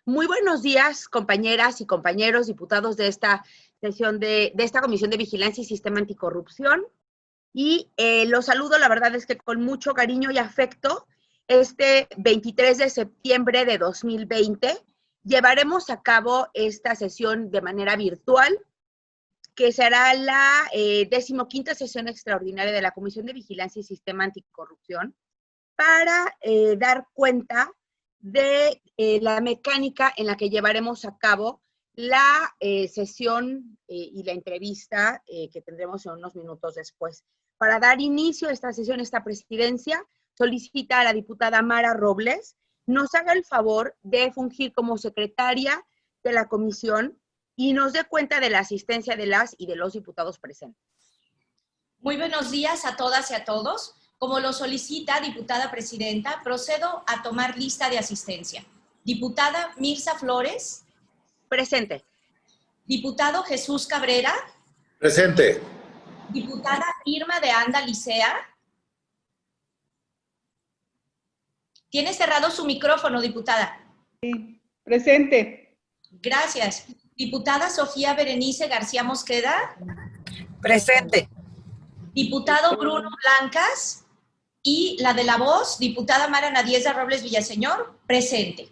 Muy buenos días, compañeras y compañeros, diputados de esta sesión de esta Comisión de Vigilancia y Sistema Anticorrupción. Y los saludo, la verdad es que con mucho cariño y afecto. Este 23 de septiembre de 2020 llevaremos a cabo esta sesión de manera virtual, que será la 15ª sesión extraordinaria de la Comisión de Vigilancia y Sistema Anticorrupción, para dar cuenta de la mecánica en la que llevaremos a cabo la sesión y la entrevista que tendremos en unos minutos después. Para dar inicio a esta sesión, esta presidencia solicita a la diputada Mara Robles nos haga el favor de fungir como secretaria de la comisión y nos dé cuenta de la asistencia de las y de los diputados presentes. Muy buenos días a todas y a todos. Como lo solicita diputada presidenta, procedo a tomar lista de asistencia. Diputada Mirza Flores. Presente. Diputado Jesús Cabrera. Presente. Diputada Irma de Anda Licea. Tiene cerrado su micrófono, diputada. Sí, presente. Gracias. Diputada Sofía Berenice García Mosqueda. Presente. Diputado Bruno Blancas. Y la de la voz, diputada Mara Nadieza Robles Villaseñor, presente.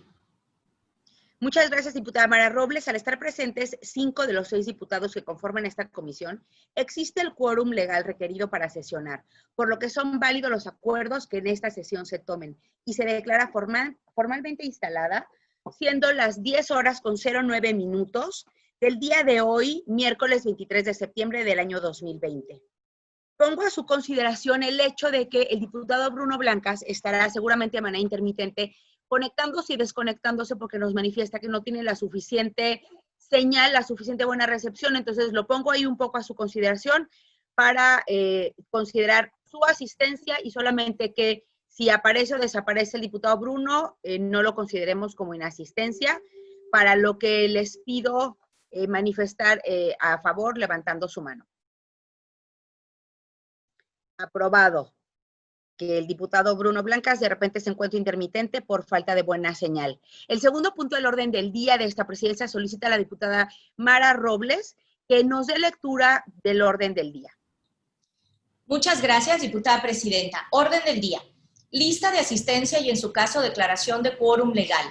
Muchas gracias, diputada Mara Robles. Al estar presentes 5 de los 6 diputados que conforman esta comisión, existe el quórum legal requerido para sesionar, por lo que son válidos los acuerdos que en esta sesión se tomen y se declara formalmente instalada, siendo las 10 horas con 09 minutos del día de hoy, miércoles 23 de septiembre del año 2020. Pongo a su consideración el hecho de que el diputado Bruno Blancas estará seguramente de manera intermitente conectándose y desconectándose porque nos manifiesta que no tiene la suficiente señal, la suficiente buena recepción. Entonces lo pongo ahí un poco a su consideración para considerar su asistencia y solamente que si aparece o desaparece el diputado Bruno, no lo consideremos como inasistencia, para lo que les pido manifestar a favor levantando su mano. Aprobado. Que el diputado Bruno Blancas de repente se encuentra intermitente por falta de buena señal. El segundo punto del orden del día de esta presidencia solicita a la diputada Mara Robles que nos dé lectura del orden del día. Muchas gracias, diputada presidenta. Orden del día. Lista de asistencia y en su caso declaración de quórum legal.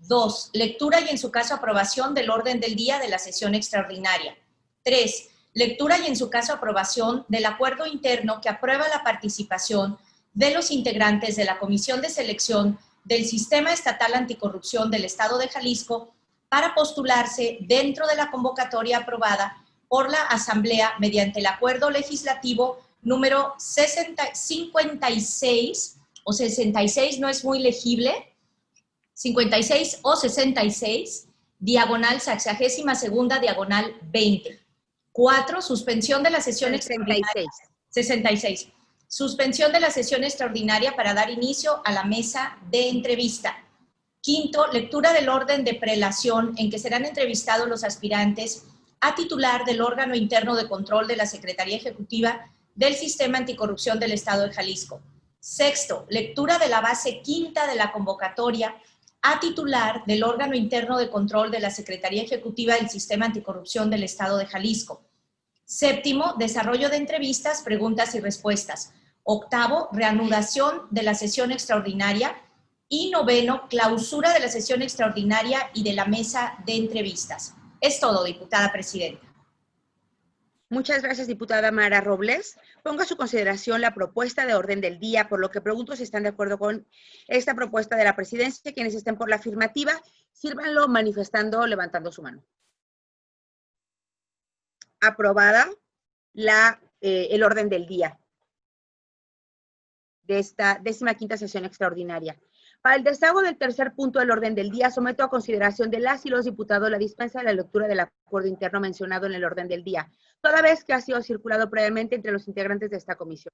2. Lectura y en su caso aprobación del orden del día de la sesión extraordinaria. 3. Lectura y en su caso aprobación del acuerdo interno que aprueba la participación de los integrantes de la Comisión de Selección del Sistema Estatal Anticorrupción del Estado de Jalisco para postularse dentro de la convocatoria aprobada por la Asamblea mediante el acuerdo legislativo número 56 o 66, no es muy legible, 56 o 66, diagonal 62ª, diagonal 20. 4. Suspensión de la sesión extraordinaria. 66. Suspensión de la sesión extraordinaria para dar inicio a la mesa de entrevista. 5. Lectura del orden de prelación en que serán entrevistados los aspirantes a titular del órgano interno de control de la Secretaría Ejecutiva del Sistema Anticorrupción del Estado de Jalisco. 6. Lectura de la base quinta de la convocatoria a titular del órgano interno de control de la Secretaría Ejecutiva del Sistema Anticorrupción del Estado de Jalisco. 7. Desarrollo de entrevistas, preguntas y respuestas. 8. Reanudación de la sesión extraordinaria. Y 9. Clausura de la sesión extraordinaria y de la mesa de entrevistas. Es todo, diputada presidenta. Muchas gracias, diputada Mara Robles. Pongo a su consideración la propuesta de orden del día, por lo que pregunto si están de acuerdo con esta propuesta de la presidencia. Quienes estén por la afirmativa, sírvanlo manifestando, levantando su mano. Aprobada el orden del día de esta 15ª sesión extraordinaria. Para el desahogo del tercer punto del orden del día, someto a consideración de las y los diputados la dispensa de la lectura del acuerdo interno mencionado en el orden del día, toda vez que ha sido circulado previamente entre los integrantes de esta comisión.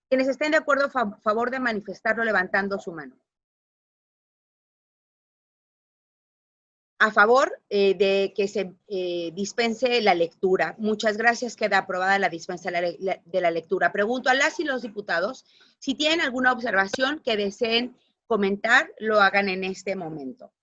Quienes estén de acuerdo, favor de manifestarlo levantando su mano. A favor de que se dispense la lectura. Muchas gracias. Queda aprobada la dispensa de la lectura. Pregunto a las y los diputados si tienen alguna observación que deseen comentar, lo hagan en este momento.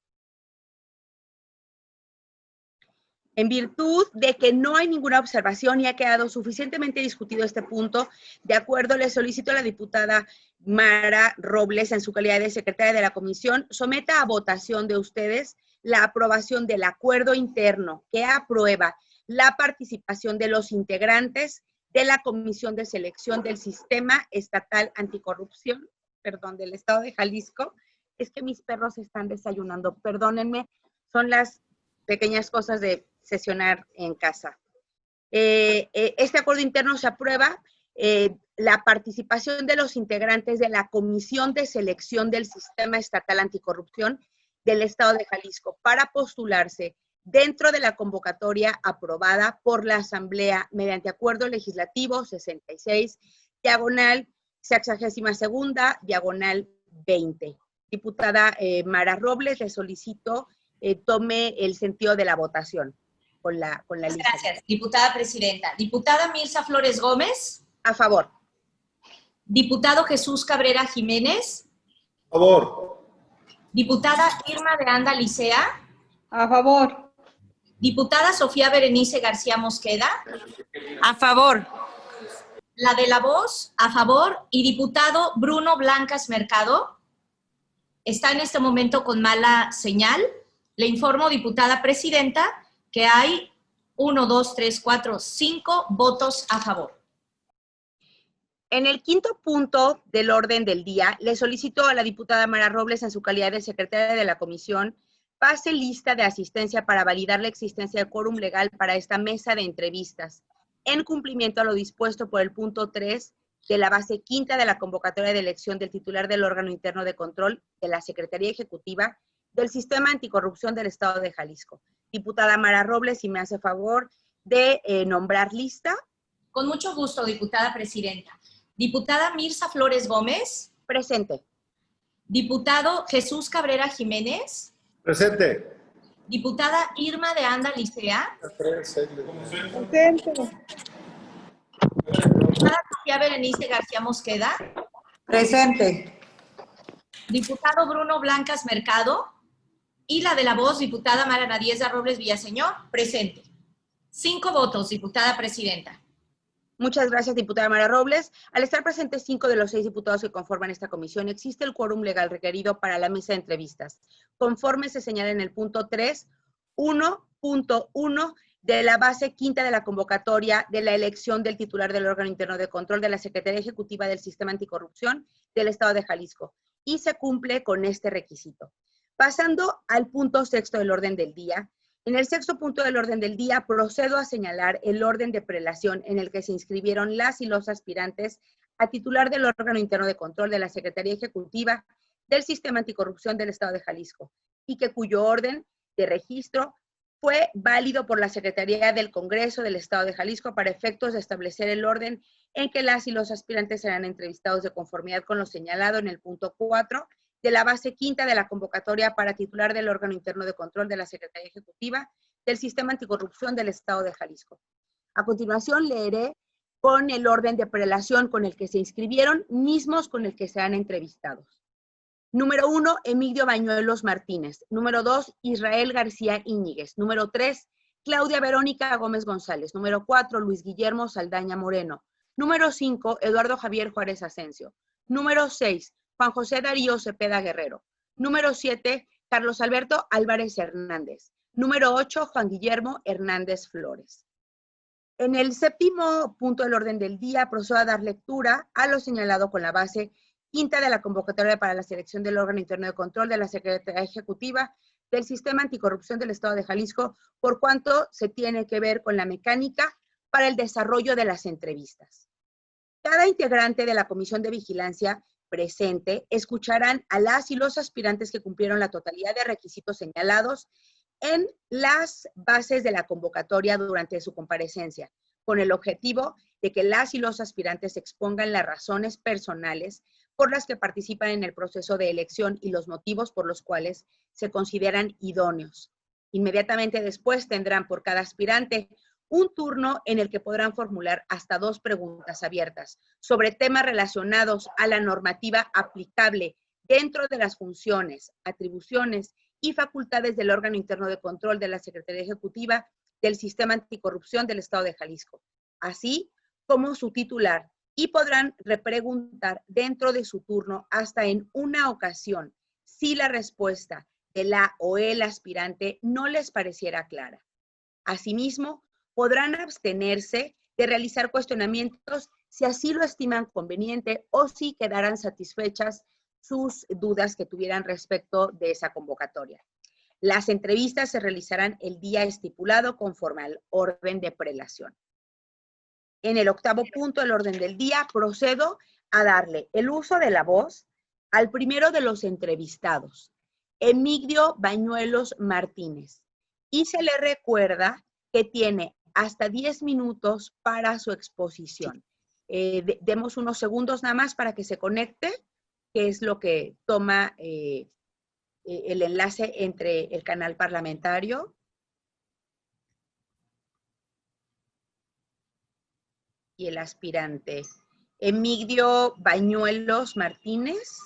En virtud de que no hay ninguna observación y ha quedado suficientemente discutido este punto, de acuerdo, le solicito a la diputada Mara Robles, en su calidad de secretaria de la comisión, someta a votación de ustedes la aprobación del acuerdo interno que aprueba la participación de los integrantes de la Comisión de Selección del Sistema Estatal Anticorrupción, del Estado de Jalisco. Es que mis perros están desayunando, perdónenme, son las pequeñas cosas de sesionar en casa. Este acuerdo interno se aprueba la participación de los integrantes de la Comisión de Selección del Sistema Estatal Anticorrupción del Estado de Jalisco para postularse dentro de la convocatoria aprobada por la Asamblea mediante Acuerdo Legislativo 66, diagonal 62ª, diagonal 20. Diputada Mara Robles, le solicito tome el sentido de la votación con la lista. Gracias, diputada presidenta. Diputada Mirza Flores Gómez. A favor. Diputado Jesús Cabrera Jiménez. A favor. Diputada Irma de Anda Licea. A favor. Diputada Sofía Berenice García Mosqueda. A favor. La de la voz, a favor. Y diputado Bruno Blancas Mercado. Está en este momento con mala señal. Le informo, diputada presidenta, que hay 1, 2, 3, 4, 5 votos a favor. En el quinto punto del orden del día, le solicito a la diputada Mara Robles, en su calidad de secretaria de la comisión, pase lista de asistencia para validar la existencia de quórum legal para esta mesa de entrevistas, en cumplimiento a lo dispuesto por el punto 3 de la base quinta de la convocatoria de elección del titular del órgano interno de control de la Secretaría Ejecutiva del Sistema Anticorrupción del Estado de Jalisco. Diputada Mara Robles, si me hace favor de nombrar lista. Con mucho gusto, diputada presidenta. Diputada Mirza Flores Gómez. Presente. Diputado Jesús Cabrera Jiménez. Presente. Diputada Irma de Anda Licea. Presente. Diputada Sofía Berenice García Mosqueda. Presente. Diputado Bruno Blancas Mercado. Y la de la voz, diputada Mara Nadieza Robles Villaseñor. Presente. 5 votos, diputada presidenta. Muchas gracias, diputada Mara Robles. Al estar presentes 5 de los 6 diputados que conforman esta comisión, existe el quórum legal requerido para la mesa de entrevistas, conforme se señala en el punto 3, 1.1 de la base quinta de la convocatoria de la elección del titular del órgano interno de control de la Secretaría Ejecutiva del Sistema Anticorrupción del Estado de Jalisco, y se cumple con este requisito. Pasando al punto sexto del orden del día, en el sexto punto del orden del día procedo a señalar el orden de prelación en el que se inscribieron las y los aspirantes a titular del órgano interno de control de la Secretaría Ejecutiva del Sistema Anticorrupción del Estado de Jalisco y que cuyo orden de registro fue válido por la Secretaría del Congreso del Estado de Jalisco para efectos de establecer el orden en que las y los aspirantes serán entrevistados de conformidad con lo señalado en el punto 4 de la base quinta de la convocatoria para titular del órgano interno de control de la Secretaría Ejecutiva del Sistema Anticorrupción del Estado de Jalisco. A continuación leeré con el orden de prelación con el que se inscribieron, mismos con el que serán entrevistados. Número 1, Emilio Bañuelos Martínez. Número 2, Israel García Íñiguez. Número 3, Claudia Verónica Gómez González. Número 4, Luis Guillermo Saldaña Moreno. Número 5, Eduardo Javier Juárez Asensio. Número 6, Juan José Darío Cepeda Guerrero. Número 7, Carlos Alberto Álvarez Hernández. Número 8, Juan Guillermo Hernández Flores. En el séptimo punto del orden del día, procedo a dar lectura a lo señalado con la base quinta de la convocatoria para la selección del órgano interno de control de la Secretaría Ejecutiva del Sistema Anticorrupción del Estado de Jalisco, por cuanto se tiene que ver con la mecánica para el desarrollo de las entrevistas. Cada integrante de la Comisión de Vigilancia presente escucharán a las y los aspirantes que cumplieron la totalidad de requisitos señalados en las bases de la convocatoria durante su comparecencia, con el objetivo de que las y los aspirantes expongan las razones personales por las que participan en el proceso de elección y los motivos por los cuales se consideran idóneos. Inmediatamente después tendrán por cada aspirante un turno en el que podrán formular hasta 2 preguntas abiertas sobre temas relacionados a la normativa aplicable dentro de las funciones, atribuciones y facultades del órgano interno de control de la Secretaría Ejecutiva del Sistema Anticorrupción del Estado de Jalisco, así como su titular, y podrán repreguntar dentro de su turno hasta en una ocasión si la respuesta de la o el aspirante no les pareciera clara. Asimismo, podrán abstenerse de realizar cuestionamientos si así lo estiman conveniente o si quedaran satisfechas sus dudas que tuvieran respecto de esa convocatoria. Las entrevistas se realizarán el día estipulado conforme al orden de prelación. En el 8º punto del orden del día, procedo a darle el uso de la voz al primero de los entrevistados, Emigdio Bañuelos Martínez, y se le recuerda que tiene hasta 10 minutos para su exposición. Demos unos segundos nada más para que se conecte, que es lo que toma el enlace entre el canal parlamentario y el aspirante. Emigdio Bañuelos Martínez.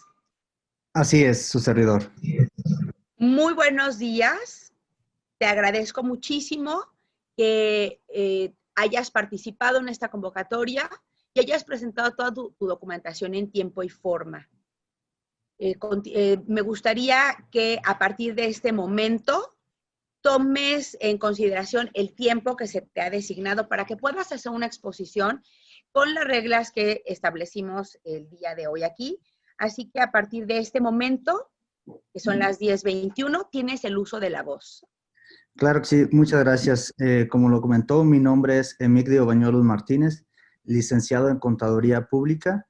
Así es, su servidor. Muy buenos días. Te agradezco muchísimo que hayas participado en esta convocatoria y hayas presentado toda tu documentación en tiempo y forma. Me gustaría que a partir de este momento tomes en consideración el tiempo que se te ha designado para que puedas hacer una exposición con las reglas que establecimos el día de hoy aquí. Así que a partir de este momento, que son las 10:21, tienes el uso de la voz. Claro que sí, muchas gracias. Como lo comentó, mi nombre es Emigdio Bañuelos Martínez, licenciado en Contaduría Pública.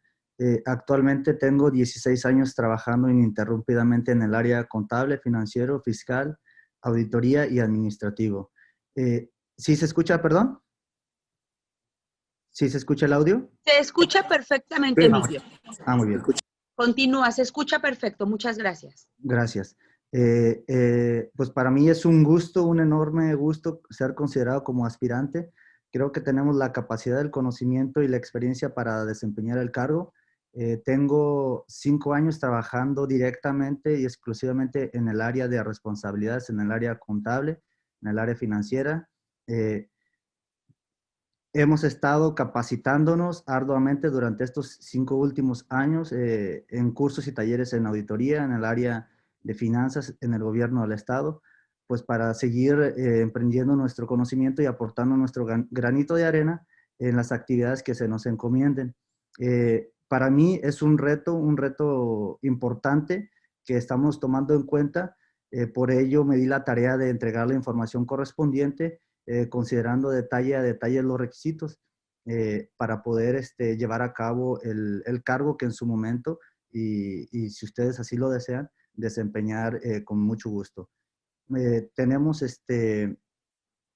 Actualmente tengo 16 años trabajando ininterrumpidamente en el área contable, financiero, fiscal, auditoría y administrativo. ¿Sí se escucha, perdón? ¿Sí se escucha el audio? Se escucha perfectamente, Emigdio. Muy bien. Continúa, se escucha perfecto. Muchas gracias. Gracias. Pues para mí es un gusto, un enorme gusto ser considerado como aspirante. Creo que tenemos la capacidad, el conocimiento y la experiencia para desempeñar el cargo. Tengo 5 años trabajando directamente y exclusivamente en el área de responsabilidades, en el área contable, en el área financiera. Hemos estado capacitándonos arduamente durante estos 5 últimos años en cursos y talleres en auditoría, en el área de finanzas, en el gobierno del Estado, pues para seguir emprendiendo nuestro conocimiento y aportando nuestro granito de arena en las actividades que se nos encomienden. Para mí es un reto importante que estamos tomando en cuenta. Por ello me di la tarea de entregar la información correspondiente, considerando detalle a detalle los requisitos para poder llevar a cabo el cargo que en su momento, y si ustedes así lo desean, desempeñar con mucho gusto. Tenemos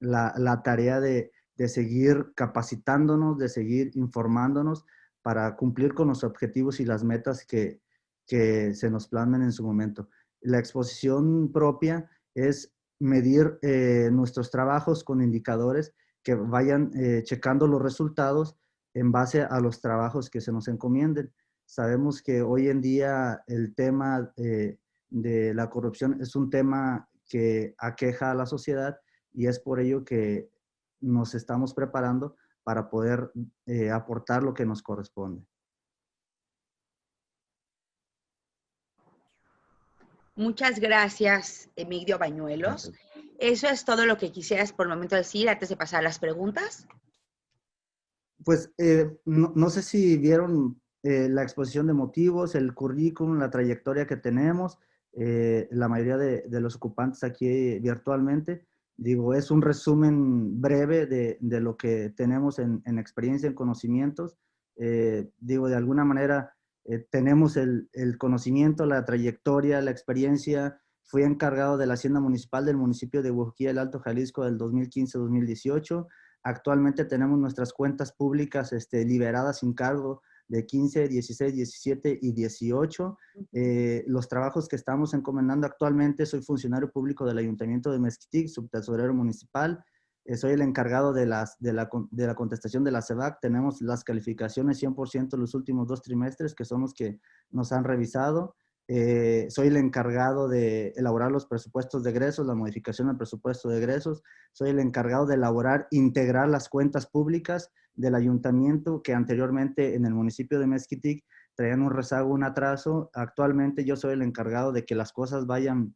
la tarea de seguir capacitándonos, de seguir informándonos para cumplir con los objetivos y las metas que se nos plasmen en su momento. La exposición propia es medir nuestros trabajos con indicadores que vayan checando los resultados en base a los trabajos que se nos encomienden. Sabemos que hoy en día el tema de la corrupción es un tema que aqueja a la sociedad y es por ello que nos estamos preparando para poder aportar lo que nos corresponde. Muchas gracias, Emigdio Bañuelos. Gracias. ¿Eso es todo lo que quisieras por el momento decir antes de pasar a las preguntas? Pues no sé si vieron la exposición de motivos, el currículum, la trayectoria que tenemos, la mayoría de los ocupantes aquí virtualmente. Digo, es un resumen breve de lo que tenemos en experiencia, en conocimientos. Digo, de alguna manera tenemos el conocimiento, la trayectoria, la experiencia. Fui encargado de la Hacienda Municipal del municipio de Huajuquilla, el Alto Jalisco, del 2015-2018. Actualmente tenemos nuestras cuentas públicas liberadas sin cargo de 15, 16, 17 y 18. Los trabajos que estamos encomendando actualmente, soy funcionario público del Ayuntamiento de Mezquitic, subtesorero municipal. Soy el encargado de la contestación de la CEVAC. Tenemos las calificaciones 100% los últimos 2 trimestres, que son los que nos han revisado. Soy el encargado de elaborar los presupuestos de egresos, la modificación del presupuesto de egresos. Soy el encargado de elaborar, integrar las cuentas públicas del ayuntamiento que anteriormente en el municipio de Mezquitic traían un rezago, un atraso. Actualmente yo soy el encargado de que las cosas vayan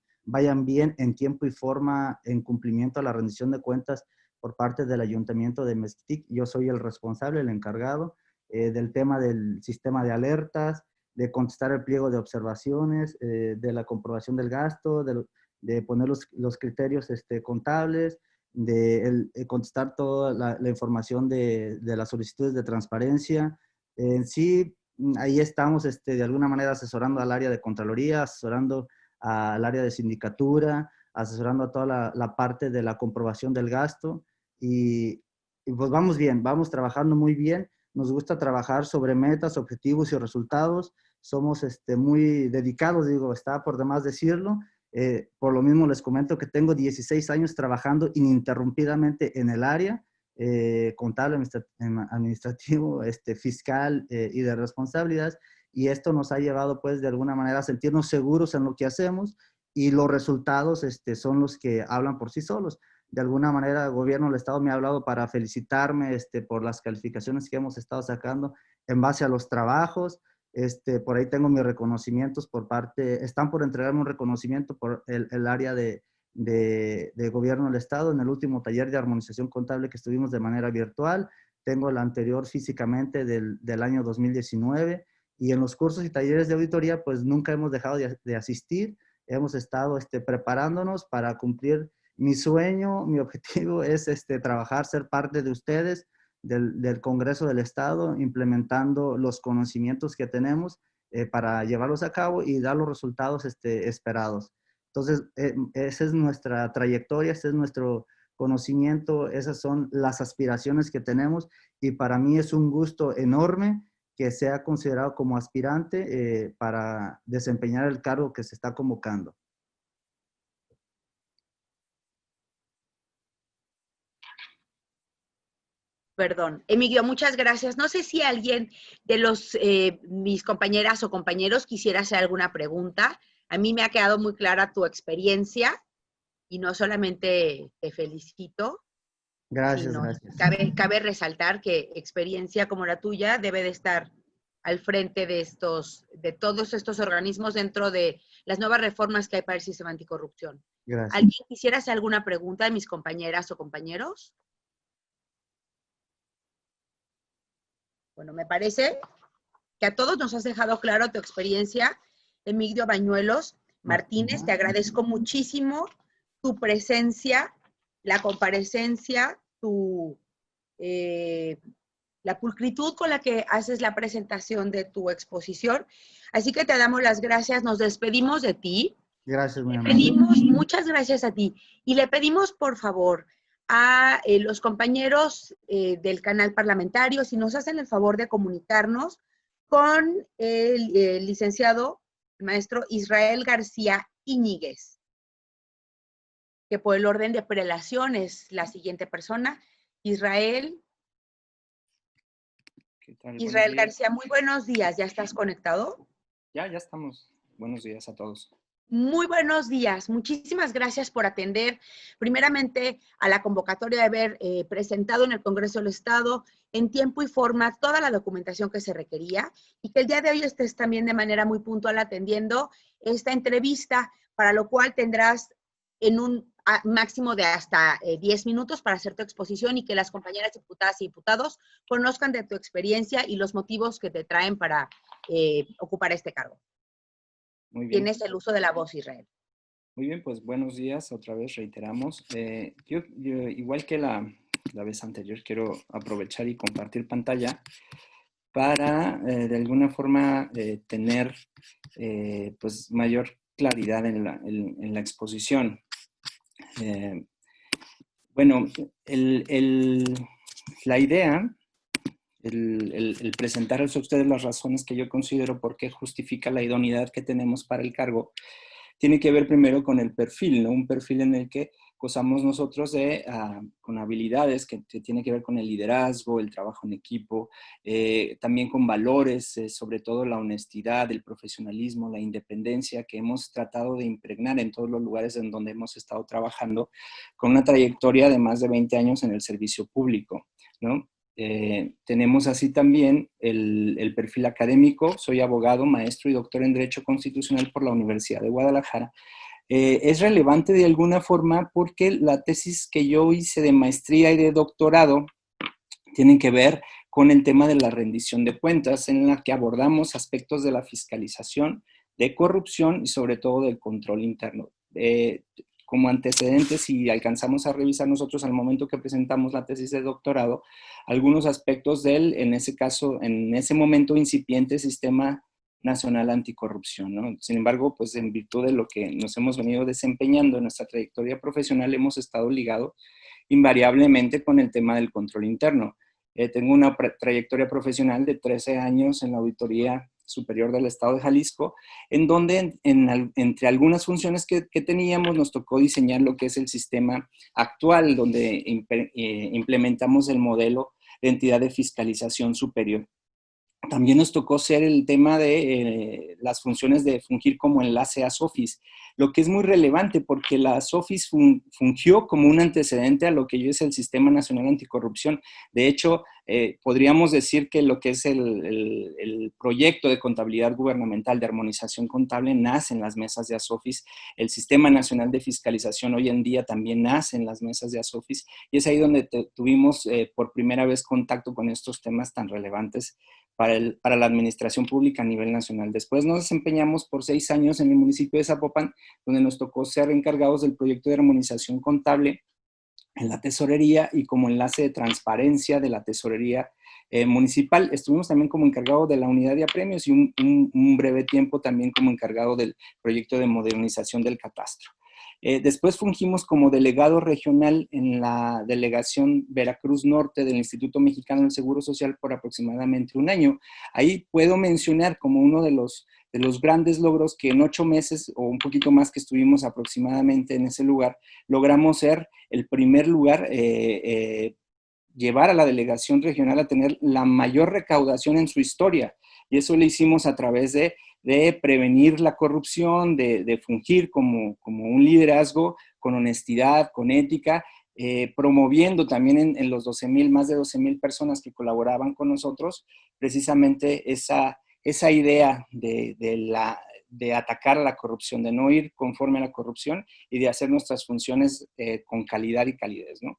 bien en tiempo y forma en cumplimiento a la rendición de cuentas por parte del ayuntamiento de Mezquitic. Yo soy el responsable, el encargado del tema del sistema de alertas, de contestar el pliego de observaciones, de la comprobación del gasto, de poner los criterios contables, de contestar toda la información de las solicitudes de transparencia. En sí, ahí estamos de alguna manera asesorando al área de Contraloría, asesorando al área de sindicatura, asesorando a toda la parte de la comprobación del gasto y pues vamos bien, vamos trabajando muy bien. Nos gusta trabajar sobre metas, objetivos y resultados. Somos muy dedicados, digo, está por demás decirlo. Por lo mismo les comento que tengo 16 años trabajando ininterrumpidamente en el área contable, administrativo, fiscal y de responsabilidades. Y esto nos ha llevado, pues, de alguna manera a sentirnos seguros en lo que hacemos y los resultados son los que hablan por sí solos. De alguna manera, el gobierno del Estado me ha hablado para felicitarme por las calificaciones que hemos estado sacando en base a los trabajos. Por ahí tengo mis reconocimientos por parte, están por entregarme un reconocimiento por el área de gobierno del Estado en el último taller de armonización contable que estuvimos de manera virtual. Tengo el anterior físicamente del año 2019 y en los cursos y talleres de auditoría pues nunca hemos dejado de asistir. Hemos estado preparándonos para cumplir mi sueño, mi objetivo es trabajar, ser parte de ustedes, del Congreso del Estado, implementando los conocimientos que tenemos para llevarlos a cabo y dar los resultados esperados. Entonces, esa es nuestra trayectoria, ese es nuestro conocimiento, esas son las aspiraciones que tenemos y para mí es un gusto enorme que sea considerado como aspirante para desempeñar el cargo que se está convocando. Perdón. Emilio, muchas gracias. No sé si alguien de mis compañeras o compañeros quisiera hacer alguna pregunta. A mí me ha quedado muy clara tu experiencia y no solamente te felicito, Gracias, sino gracias. cabe resaltar que experiencia como la tuya debe de estar al frente de todos estos organismos dentro de las nuevas reformas que hay para el sistema anticorrupción. Gracias. ¿Alguien quisiera hacer alguna pregunta de mis compañeras o compañeros? Bueno, me parece que a todos nos has dejado claro tu experiencia. Emilio Bañuelos Martínez, te agradezco muchísimo tu presencia, la comparecencia, la pulcritud con la que haces la presentación de tu exposición. Así que te damos las gracias, nos despedimos de ti. Gracias, muy amable. Pedimos, muchas gracias a ti. Y le pedimos, por favor, a los compañeros del canal parlamentario, si nos hacen el favor de comunicarnos con el licenciado, el maestro Israel García Íñiguez, que por el orden de prelación es la siguiente persona. Israel. ¿Qué tal? Israel García, muy buenos días. ¿Ya estás conectado? Ya estamos. Buenos días a todos. Muy buenos días. Muchísimas gracias por atender, primeramente, a la convocatoria de haber presentado en el Congreso del Estado en tiempo y forma toda la documentación que se requería y que el día de hoy estés también de manera muy puntual atendiendo esta entrevista, para lo cual tendrás en un máximo de hasta 10 minutos para hacer tu exposición y que las compañeras diputadas y diputados conozcan de tu experiencia y los motivos que te traen para ocupar este cargo. Muy bien. Tienes el uso de la voz, Israel. Muy bien, pues buenos días, otra vez reiteramos. Yo, igual que la vez anterior, quiero aprovechar y compartir pantalla para, de alguna forma, tener pues mayor claridad en la exposición. Bueno, la idea, el presentarles a ustedes las razones que yo considero por qué justifica la idoneidad que tenemos para el cargo, tiene que ver primero con el perfil, ¿no? Un perfil en el que gozamos nosotros de, con habilidades que tienen que ver con el liderazgo, el trabajo en equipo, también con valores, sobre todo la honestidad, el profesionalismo, la independencia, que hemos tratado de impregnar en todos los lugares en donde hemos estado trabajando, con una trayectoria de más de 20 años en el servicio público, ¿no? Tenemos así también el perfil académico. Soy abogado, maestro y doctor en Derecho Constitucional por la Universidad de Guadalajara. Es relevante de alguna forma porque la tesis que yo hice de maestría y de doctorado tienen que ver con el tema de la rendición de cuentas, en la que abordamos aspectos de la fiscalización, de corrupción y sobre todo del control interno. Como antecedentes, si alcanzamos a revisar nosotros al momento que presentamos la tesis de doctorado, algunos aspectos del, en ese caso, en ese momento incipiente Sistema Nacional Anticorrupción, ¿no? Sin embargo, pues en virtud de lo que nos hemos venido desempeñando en nuestra trayectoria profesional, hemos estado ligados invariablemente con el tema del control interno. Tengo una trayectoria profesional de 13 años en la Auditoría Superior del Estado de Jalisco, en donde entre algunas funciones que teníamos nos tocó diseñar lo que es el sistema actual, donde implementamos el modelo de entidad de fiscalización superior. También nos tocó ser el tema de las funciones de fungir como enlace a SOFIS, lo que es muy relevante porque la SOFIS fungió como un antecedente a lo que hoy es el Sistema Nacional Anticorrupción. De hecho, podríamos decir que lo que es el proyecto de contabilidad gubernamental, de armonización contable, nace en las mesas de ASOFIS. El Sistema Nacional de Fiscalización hoy en día también nace en las mesas de ASOFIS, y es ahí donde tuvimos por primera vez contacto con estos temas tan relevantes para la administración pública a nivel nacional. Después nos desempeñamos por 6 años en el municipio de Zapopan, donde nos tocó ser encargados del proyecto de armonización contable en la tesorería y como enlace de transparencia de la tesorería municipal. Estuvimos también como encargado de la unidad de apremios y un breve tiempo también como encargado del proyecto de modernización del catastro. Después fungimos como delegado regional en la delegación Veracruz Norte del Instituto Mexicano del Seguro Social por aproximadamente 1 año. Ahí puedo mencionar como uno de los grandes logros que en 8 meses o un poquito más que estuvimos aproximadamente en ese lugar, logramos ser el primer lugar, llevar a la delegación regional a tener la mayor recaudación en su historia. Y eso lo hicimos a través de prevenir la corrupción, de fungir como un liderazgo con honestidad, con ética, promoviendo también en los más de 12,000 personas que colaboraban con nosotros, precisamente esa idea de atacar a la corrupción, de no ir conforme a la corrupción y de hacer nuestras funciones con calidad y calidez, ¿no?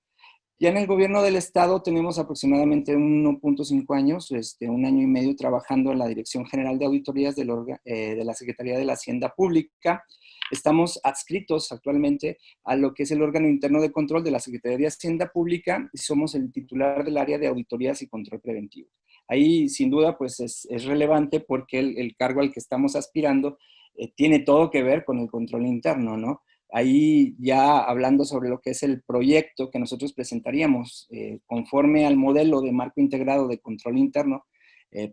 Ya en el gobierno del estado tenemos aproximadamente 1.5 años, 1 año y medio trabajando en la Dirección General de Auditorías de la Secretaría de la Hacienda Pública. Estamos adscritos actualmente a lo que es el órgano interno de control de la Secretaría de Hacienda Pública y somos el titular del área de auditorías y control preventivo. Ahí sin duda pues es relevante porque el cargo al que estamos aspirando tiene todo que ver con el control interno, ¿no? Ahí ya hablando sobre lo que es el proyecto que nosotros presentaríamos conforme al modelo de marco integrado de control interno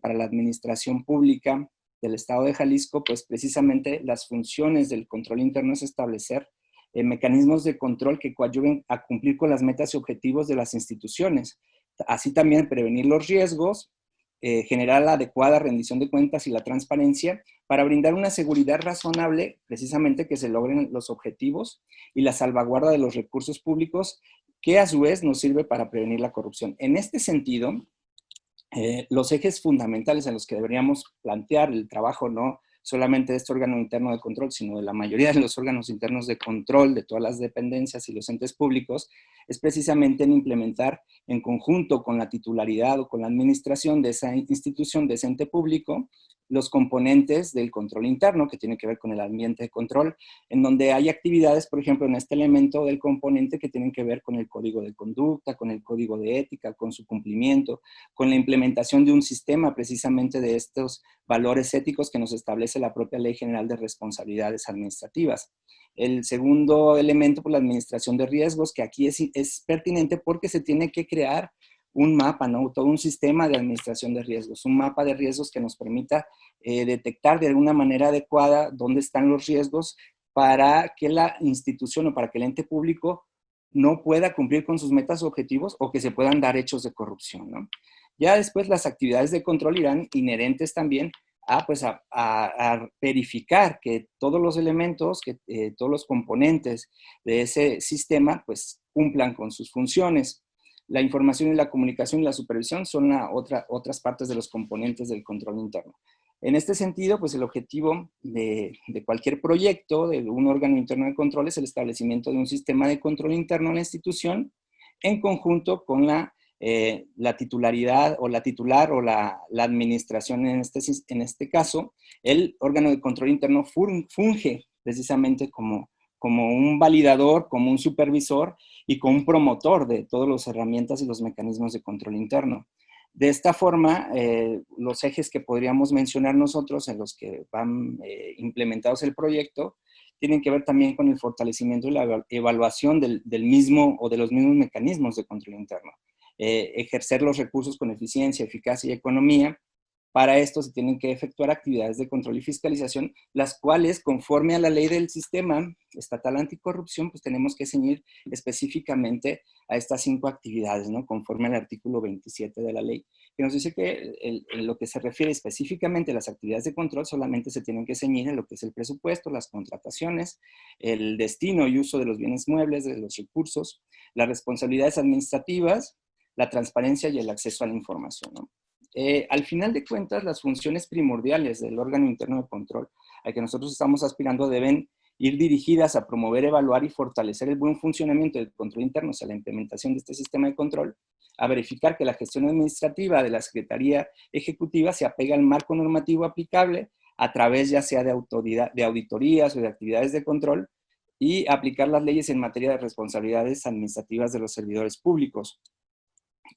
para la administración pública del Estado de Jalisco, pues precisamente las funciones del control interno es establecer mecanismos de control que coadyuven a cumplir con las metas y objetivos de las instituciones. Así también prevenir los riesgos, generar la adecuada rendición de cuentas y la transparencia para brindar una seguridad razonable, precisamente que se logren los objetivos y la salvaguarda de los recursos públicos, que a su vez nos sirve para prevenir la corrupción. En este sentido, los ejes fundamentales en los que deberíamos plantear el trabajo, no solamente de este órgano interno de control, sino de la mayoría de los órganos internos de control de todas las dependencias y los entes públicos, es precisamente en implementar en conjunto con la titularidad o con la administración de esa institución, de ese ente público, los componentes del control interno, que tiene que ver con el ambiente de control, en donde hay actividades, por ejemplo, en este elemento del componente que tienen que ver con el código de conducta, con el código de ética, con su cumplimiento, con la implementación de un sistema precisamente de estos valores éticos que nos establece la propia Ley General de Responsabilidades Administrativas. El segundo elemento, por la administración de riesgos, que aquí es pertinente porque se tiene que crear un mapa, ¿no? Todo un sistema de administración de riesgos, un mapa de riesgos que nos permita detectar de alguna manera adecuada dónde están los riesgos para que la institución o para que el ente público no pueda cumplir con sus metas o objetivos o que se puedan dar hechos de corrupción, ¿no? Ya después las actividades de control irán inherentes también a verificar que todos los elementos, que todos los componentes de ese sistema pues cumplan con sus funciones. La información y la comunicación y la supervisión son otras partes de los componentes del control interno. En este sentido, pues el objetivo de cualquier proyecto, de un órgano interno de control, es el establecimiento de un sistema de control interno en la institución en conjunto con la titularidad o la titular o la administración en este caso. El órgano de control interno funge precisamente como un validador, como un supervisor y como un promotor de todas las herramientas y los mecanismos de control interno. De esta forma, los ejes que podríamos mencionar nosotros en los que van implementados el proyecto tienen que ver también con el fortalecimiento y la evaluación del mismo o de los mismos mecanismos de control interno. Ejercer los recursos con eficiencia, eficacia y economía. Para esto se tienen que efectuar actividades de control y fiscalización, las cuales, conforme a la ley del sistema estatal anticorrupción, pues tenemos que ceñir específicamente a estas 5 actividades, ¿no? Conforme al artículo 27 de la ley, que nos dice que en lo que se refiere específicamente a las actividades de control, solamente se tienen que ceñir en lo que es el presupuesto, las contrataciones, el destino y uso de los bienes muebles, de los recursos, las responsabilidades administrativas, la transparencia y el acceso a la información, ¿no? Al final de cuentas, las funciones primordiales del órgano interno de control al que nosotros estamos aspirando deben ir dirigidas a promover, evaluar y fortalecer el buen funcionamiento del control interno, o sea, la implementación de este sistema de control, a verificar que la gestión administrativa de la Secretaría Ejecutiva se apega al marco normativo aplicable a través ya sea de auditorías o de actividades de control, y aplicar las leyes en materia de responsabilidades administrativas de los servidores públicos,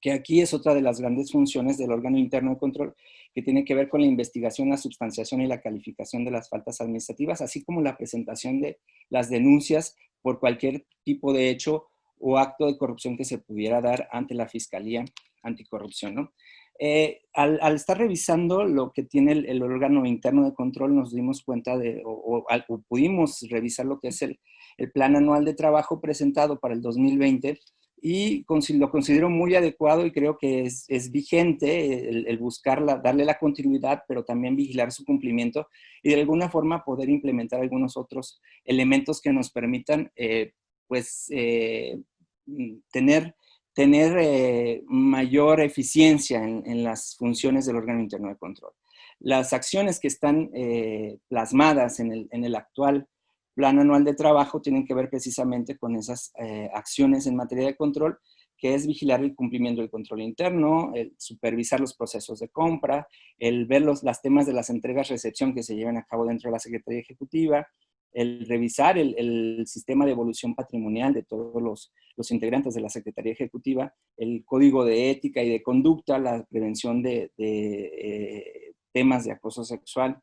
que aquí es otra de las grandes funciones del órgano interno de control, que tiene que ver con la investigación, la substanciación y la calificación de las faltas administrativas, así como la presentación de las denuncias por cualquier tipo de hecho o acto de corrupción que se pudiera dar ante la Fiscalía Anticorrupción, ¿no? Al estar revisando lo que tiene el órgano interno de control, nos dimos cuenta o pudimos revisar lo que es el plan anual de trabajo presentado para el 2020, y lo considero muy adecuado y creo que es vigente el buscarla, darle la continuidad, pero también vigilar su cumplimiento y de alguna forma poder implementar algunos otros elementos que nos permitan tener mayor eficiencia en las funciones del órgano interno de control. Las acciones que están plasmadas en el actual Plan Anual de Trabajo tienen que ver precisamente con esas acciones en materia de control, que es vigilar el cumplimiento del control interno, el supervisar los procesos de compra, el ver los temas de las entregas-recepción que se llevan a cabo dentro de la Secretaría Ejecutiva, el revisar el sistema de evolución patrimonial de todos los integrantes de la Secretaría Ejecutiva, el código de ética y de conducta, la prevención de temas de acoso sexual,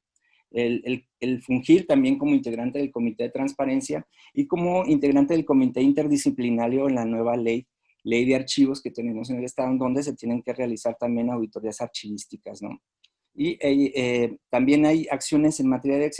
el fungir también como integrante del Comité de Transparencia y como integrante del Comité Interdisciplinario en la nueva ley de archivos que tenemos en el Estado, en donde se tienen que realizar también auditorías archivísticas, ¿no? Y también hay acciones en materia de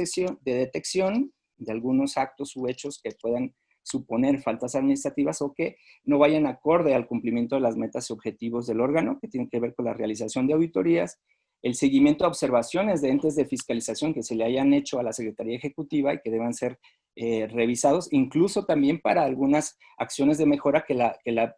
detección de algunos actos u hechos que puedan suponer faltas administrativas o que no vayan acorde al cumplimiento de las metas y objetivos del órgano, que tienen que ver con la realización de auditorías, el seguimiento a observaciones de entes de fiscalización que se le hayan hecho a la Secretaría Ejecutiva y que deban ser revisados, incluso también para algunas acciones de mejora que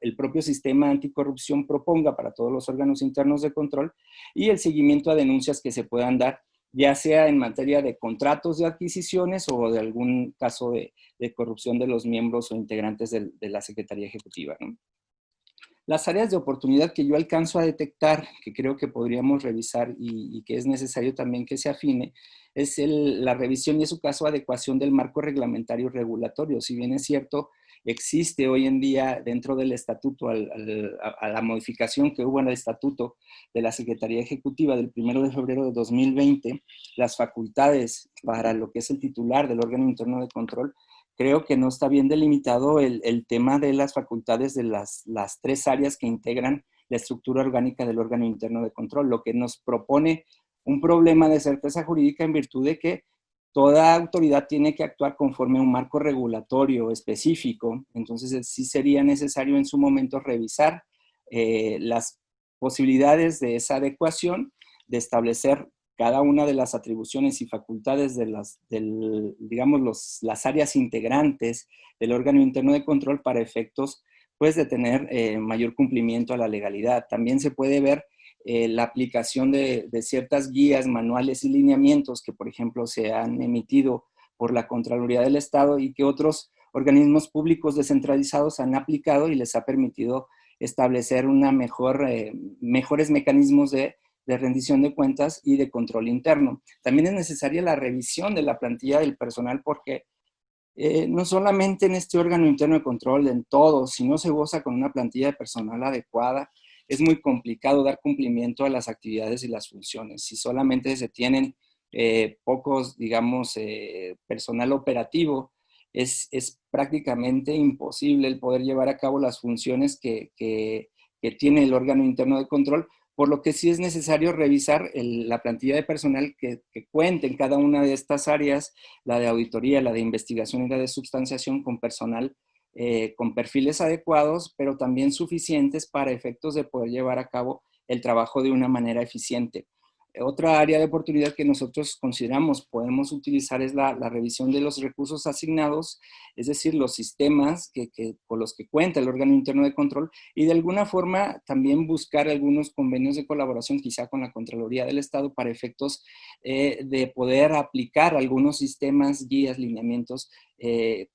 el propio sistema anticorrupción proponga para todos los órganos internos de control, y el seguimiento a denuncias que se puedan dar, ya sea en materia de contratos de adquisiciones o de algún caso de corrupción de los miembros o integrantes de la Secretaría Ejecutiva, ¿no? Las áreas de oportunidad que yo alcanzo a detectar, que creo que podríamos revisar y que es necesario también que se afine, es la revisión y en su caso adecuación del marco reglamentario y regulatorio. Si bien es cierto, existe hoy en día dentro del estatuto, a la modificación que hubo en el estatuto de la Secretaría Ejecutiva del 1 de febrero de 2020, las facultades para lo que es el titular del órgano interno de control, creo que no está bien delimitado el tema de las facultades de las 3 áreas que integran la estructura orgánica del órgano interno de control, lo que nos propone un problema de certeza jurídica en virtud de que toda autoridad tiene que actuar conforme a un marco regulatorio específico. Entonces, sí sería necesario en su momento revisar las posibilidades de esa adecuación, de establecer cada una de las atribuciones y facultades de las áreas integrantes del órgano interno de control para efectos, pues, de tener mayor cumplimiento a la legalidad. También se puede ver la aplicación de ciertas guías, manuales y lineamientos que, por ejemplo, se han emitido por la Contraloría del Estado y que otros organismos públicos descentralizados han aplicado y les ha permitido establecer mejores mecanismos de rendición de cuentas y de control interno. También es necesaria la revisión de la plantilla del personal porque no solamente en este órgano interno de control, en todo, si no se goza con una plantilla de personal adecuada, es muy complicado dar cumplimiento a las actividades y las funciones. Si solamente se tienen pocos, digamos, personal operativo, es prácticamente imposible el poder llevar a cabo las funciones que tiene el órgano interno de control, por lo que sí es necesario revisar la plantilla de personal que cuente en cada una de estas áreas, la de auditoría, la de investigación y la de substanciación, con personal con perfiles adecuados, pero también suficientes para efectos de poder llevar a cabo el trabajo de una manera eficiente. Otra área de oportunidad que nosotros consideramos podemos utilizar es la revisión de los recursos asignados, es decir, los sistemas con los que cuenta el órgano interno de control, y de alguna forma también buscar algunos convenios de colaboración, quizá con la Contraloría del Estado, para efectos de poder aplicar algunos sistemas, guías, lineamientos,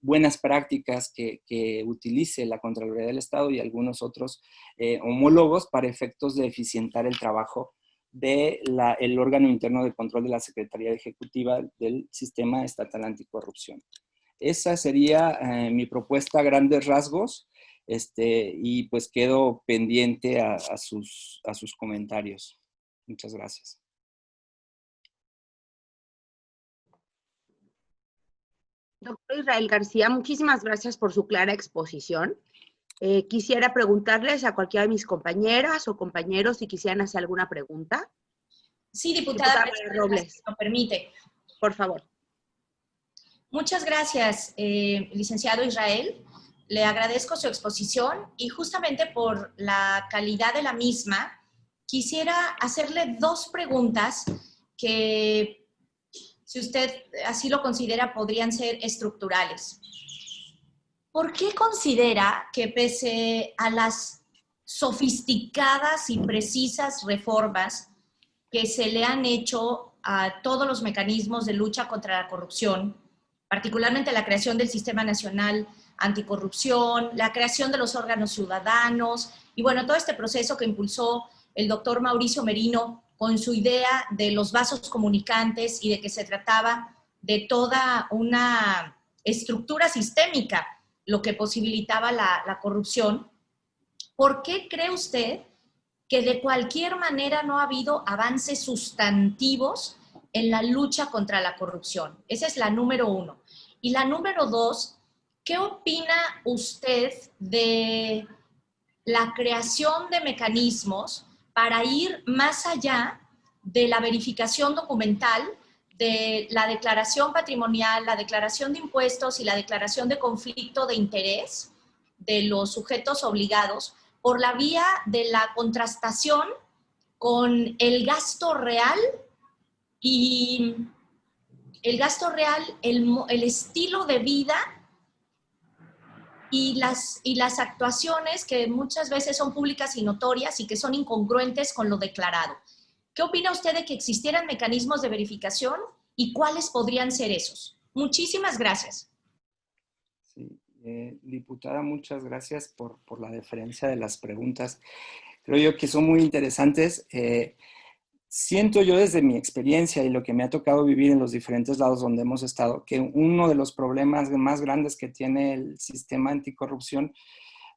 buenas prácticas que utilice la Contraloría del Estado y algunos otros homólogos para efectos de eficientar el trabajo del órgano interno de control de la Secretaría Ejecutiva del Sistema Estatal Anticorrupción. Esa sería mi propuesta a grandes rasgos, y pues quedo pendiente a sus comentarios. Muchas gracias. Doctor Israel García, muchísimas gracias por su clara exposición. Quisiera preguntarles a cualquiera de mis compañeras o compañeros si quisieran hacer alguna pregunta. Sí, diputada Robles, si lo permite. Por favor. Muchas gracias, licenciado Israel. Le agradezco su exposición y justamente por la calidad de la misma, quisiera hacerle dos preguntas que, si usted así lo considera, podrían ser estructurales. ¿Por qué considera que pese a las sofisticadas y precisas reformas que se le han hecho a todos los mecanismos de lucha contra la corrupción, particularmente la creación del Sistema Nacional Anticorrupción, la creación de los órganos ciudadanos, y bueno, todo este proceso que impulsó el doctor Mauricio Merino con su idea de los vasos comunicantes y de que se trataba de toda una estructura sistémica, lo que posibilitaba la corrupción? ¿Por qué cree usted que de cualquier manera no ha habido avances sustantivos en la lucha contra la corrupción? Esa es la número uno. Y la número dos, ¿qué opina usted de la creación de mecanismos para ir más allá de la verificación documental, de la declaración patrimonial, la declaración de impuestos y la declaración de conflicto de interés de los sujetos obligados, por la vía de la contrastación con el gasto real y el estilo de vida y las actuaciones que muchas veces son públicas y notorias y que son incongruentes con lo declarado? ¿Qué opina usted de que existieran mecanismos de verificación y cuáles podrían ser esos? Muchísimas gracias. Sí, diputada, muchas gracias por la deferencia de las preguntas. Creo yo que son muy interesantes. Siento yo desde mi experiencia y lo que me ha tocado vivir en los diferentes lados donde hemos estado, que uno de los problemas más grandes que tiene el sistema anticorrupción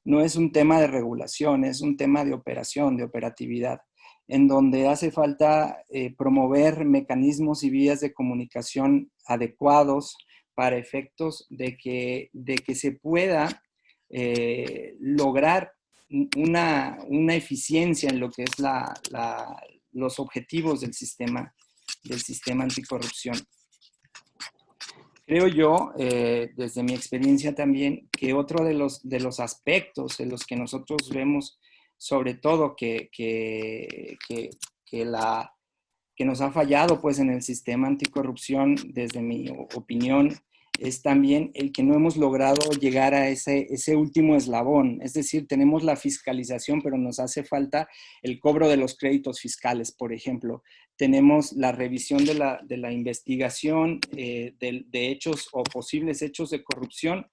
no es un tema de regulación, es un tema de operación, de operatividad, en donde hace falta promover mecanismos y vías de comunicación adecuados para efectos de que se pueda lograr una eficiencia en lo que es los objetivos del sistema anticorrupción. Creo yo, desde mi experiencia también, que otro de los aspectos en los que nosotros vemos, sobre todo que nos ha fallado pues en el sistema anticorrupción, desde mi opinión, es también el que no hemos logrado llegar a ese último eslabón. Es decir, tenemos la fiscalización, pero nos hace falta el cobro de los créditos fiscales, por ejemplo. Tenemos la revisión de la investigación de hechos o posibles hechos de corrupción,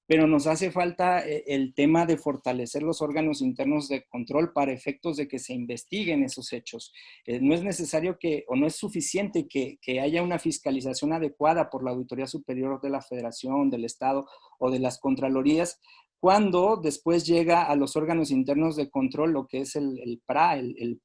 pero nos hace falta el tema de fortalecer los órganos internos de control para efectos de que se investiguen esos hechos. No es necesario o no es suficiente que haya una fiscalización adecuada por la Auditoría Superior de la Federación, del Estado o de las Contralorías, cuando después llega a los órganos internos de control, lo que es el PRA, el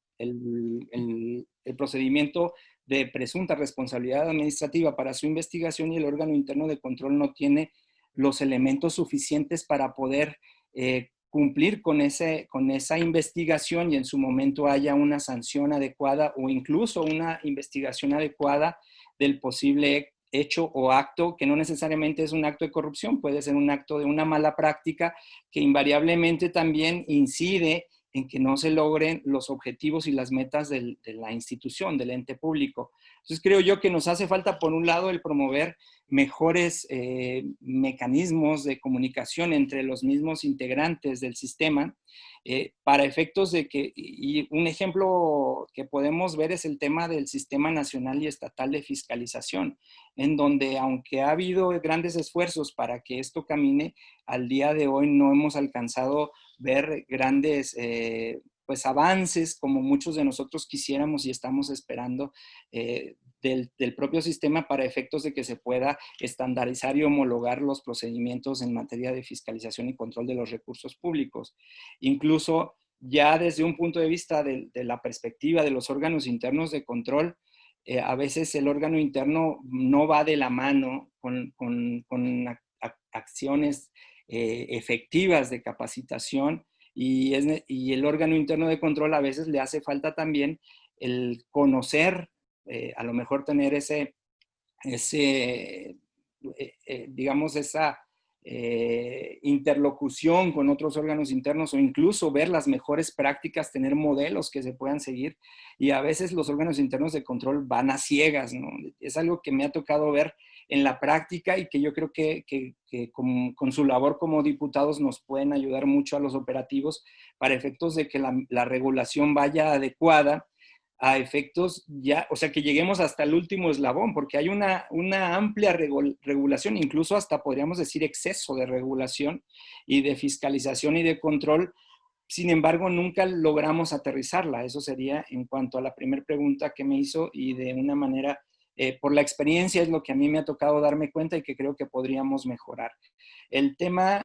procedimiento de presunta responsabilidad administrativa para su investigación, y el órgano interno de control no tiene los elementos suficientes para poder cumplir con esa investigación y en su momento haya una sanción adecuada o incluso una investigación adecuada del posible hecho o acto, que no necesariamente es un acto de corrupción, puede ser un acto de una mala práctica que invariablemente también incide en que no se logren los objetivos y las metas de la institución, del ente público. Entonces creo yo que nos hace falta, por un lado, el promover mejores mecanismos de comunicación entre los mismos integrantes del sistema, para efectos de que, y un ejemplo que podemos ver es el tema del Sistema Nacional y Estatal de Fiscalización, en donde aunque ha habido grandes esfuerzos para que esto camine, al día de hoy no hemos alcanzado ver grandes pues avances como muchos de nosotros quisiéramos y estamos esperando del propio sistema para efectos de que se pueda estandarizar y homologar los procedimientos en materia de fiscalización y control de los recursos públicos. Incluso ya desde un punto de vista de la perspectiva de los órganos internos de control, a veces el órgano interno no va de la mano con acciones efectivas de capacitación, y el órgano interno de control a veces le hace falta también el conocer, a lo mejor tener digamos, esa interlocución con otros órganos internos, o incluso ver las mejores prácticas, tener modelos que se puedan seguir, y a veces los órganos internos de control van a ciegas, ¿no? Es algo que me ha tocado ver en la práctica y que yo creo que con su labor como diputados nos pueden ayudar mucho a los operativos para efectos de que la regulación vaya adecuada a efectos ya, o sea, que lleguemos hasta el último eslabón, porque hay una amplia regulación, incluso hasta podríamos decir exceso de regulación y de fiscalización y de control. Sin embargo, nunca logramos aterrizarla. Eso sería en cuanto a la primera pregunta que me hizo, y de una manera, por la experiencia, es lo que a mí me ha tocado darme cuenta y que creo que podríamos mejorar. El tema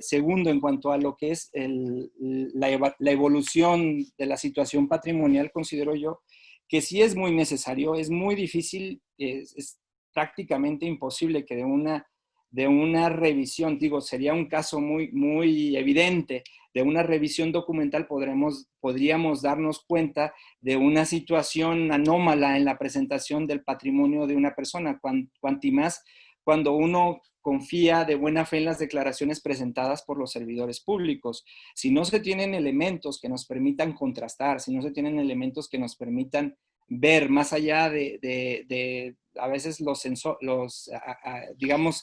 segundo, en cuanto a lo que es la evolución de la situación patrimonial, considero yo que sí es muy necesario, es muy difícil, es prácticamente imposible que de una revisión, digo, sería un caso muy, muy evidente, de una revisión documental podríamos darnos cuenta de una situación anómala en la presentación del patrimonio de una persona, cuanti más cuando uno confía de buena fe en las declaraciones presentadas por los servidores públicos. Si no se tienen elementos que nos permitan contrastar, si no se tienen elementos que nos permitan ver más allá de a veces digamos,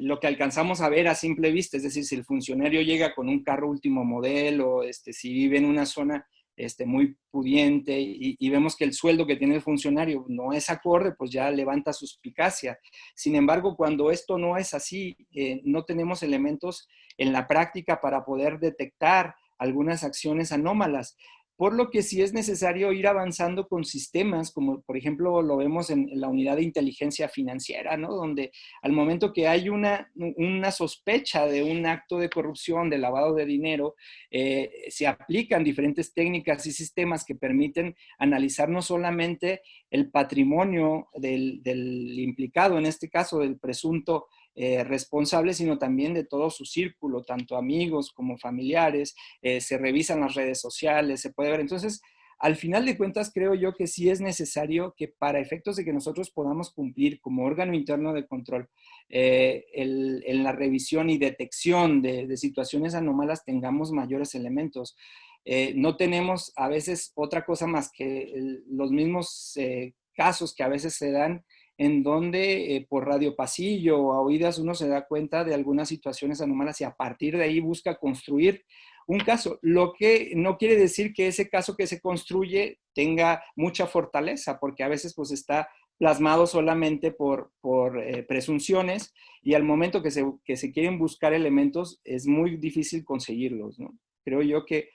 lo que alcanzamos a ver a simple vista, es decir, si el funcionario llega con un carro último modelo, si vive en una zona muy pudiente y vemos que el sueldo que tiene el funcionario no es acorde, pues ya levanta suspicacia. Sin embargo, cuando esto no es así, no tenemos elementos en la práctica para poder detectar algunas acciones anómalas. Por lo que sí es necesario ir avanzando con sistemas, como por ejemplo lo vemos en la unidad de inteligencia financiera, ¿no? Donde al momento que hay una sospecha de un acto de corrupción, de lavado de dinero, se aplican diferentes técnicas y sistemas que permiten analizar no solamente el patrimonio del implicado, en este caso del presunto responsable, sino también de todo su círculo, tanto amigos como familiares, se revisan las redes sociales, se puede ver. Entonces, al final de cuentas creo yo que sí es necesario que para efectos de que nosotros podamos cumplir como órgano interno de control en la revisión y detección de situaciones anómalas tengamos mayores elementos. No tenemos a veces otra cosa más que los mismos casos que a veces se dan en donde por radio pasillo o a oídas uno se da cuenta de algunas situaciones anómalas y a partir de ahí busca construir un caso, lo que no quiere decir que ese caso que se construye tenga mucha fortaleza, porque a veces pues está plasmado solamente por presunciones y al momento que se quieren buscar elementos es muy difícil conseguirlos, ¿no? Creo yo que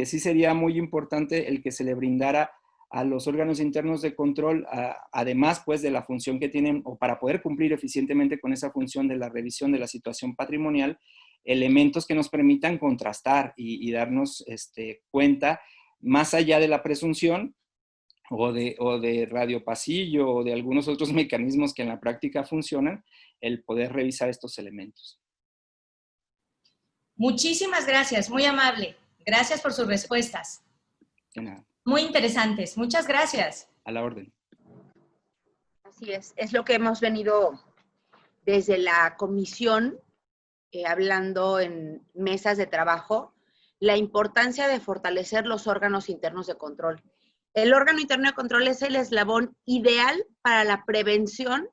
sí sería muy importante el que se le brindara a los órganos internos de control, además pues de la función que tienen, o para poder cumplir eficientemente con esa función de la revisión de la situación patrimonial, elementos que nos permitan contrastar y darnos cuenta, más allá de la presunción, o de radio pasillo, o de algunos otros mecanismos que en la práctica funcionan, el poder revisar estos elementos. Muchísimas gracias, muy amable. Gracias por sus respuestas. De nada. Muy interesantes. Muchas gracias. A la orden. Así es lo que hemos venido desde la comisión hablando en mesas de trabajo, la importancia de fortalecer los órganos internos de control. El órgano interno de control es el eslabón ideal para la prevención,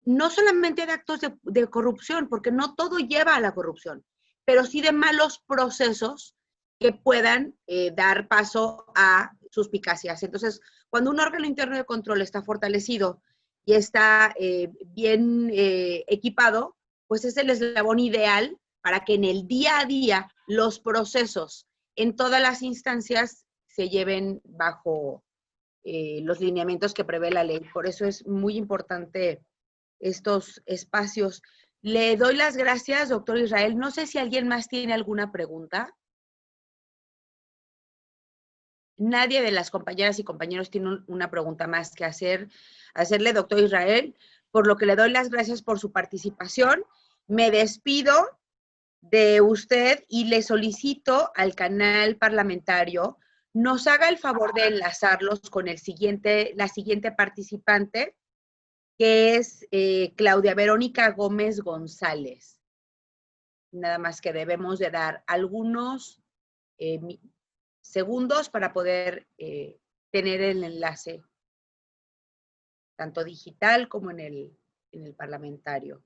no solamente de actos de corrupción, porque no todo lleva a la corrupción, pero sí de malos procesos que puedan dar paso a suspicacias. Entonces, cuando un órgano interno de control está fortalecido y está bien equipado, pues es el eslabón ideal para que en el día a día los procesos en todas las instancias se lleven bajo los lineamientos que prevé la ley. Por eso es muy importante estos espacios. Le doy las gracias, doctor Israel. No sé si alguien más tiene alguna pregunta. Nadie de las compañeras y compañeros tiene una pregunta más que hacerle, doctor Israel, por lo que le doy las gracias por su participación. Me despido de usted y le solicito al canal parlamentario nos haga el favor de enlazarlos con la siguiente participante, que es Claudia Verónica Gómez González. Nada más que debemos de dar algunos segundos para poder tener el enlace, tanto digital como en el parlamentario.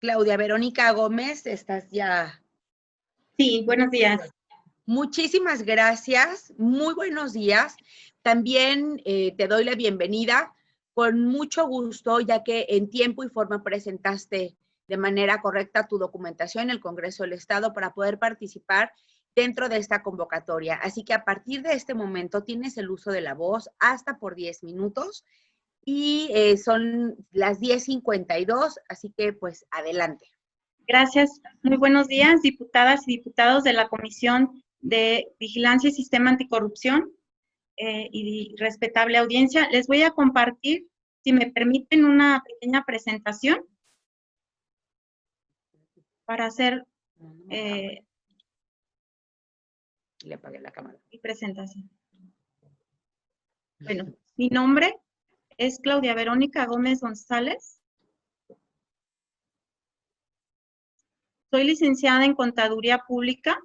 Claudia Verónica Gómez, estás ya. Sí, buenos días. Muchísimas gracias, muy buenos días. También te doy la bienvenida con mucho gusto, ya que en tiempo y forma presentaste de manera correcta tu documentación en el Congreso del Estado para poder participar dentro de esta convocatoria. Así que a partir de este momento tienes el uso de la voz hasta por 10 minutos y son las 10:52, así que pues adelante. Gracias. Muy buenos días, diputadas y diputados de la Comisión de Vigilancia y Sistema Anticorrupción y respetable audiencia. Les voy a compartir, si me permiten, una pequeña presentación para hacer Le apagué la cámara. mi presentación. Bueno, mi nombre es Claudia Verónica Gómez González. Soy licenciada en Contaduría Pública.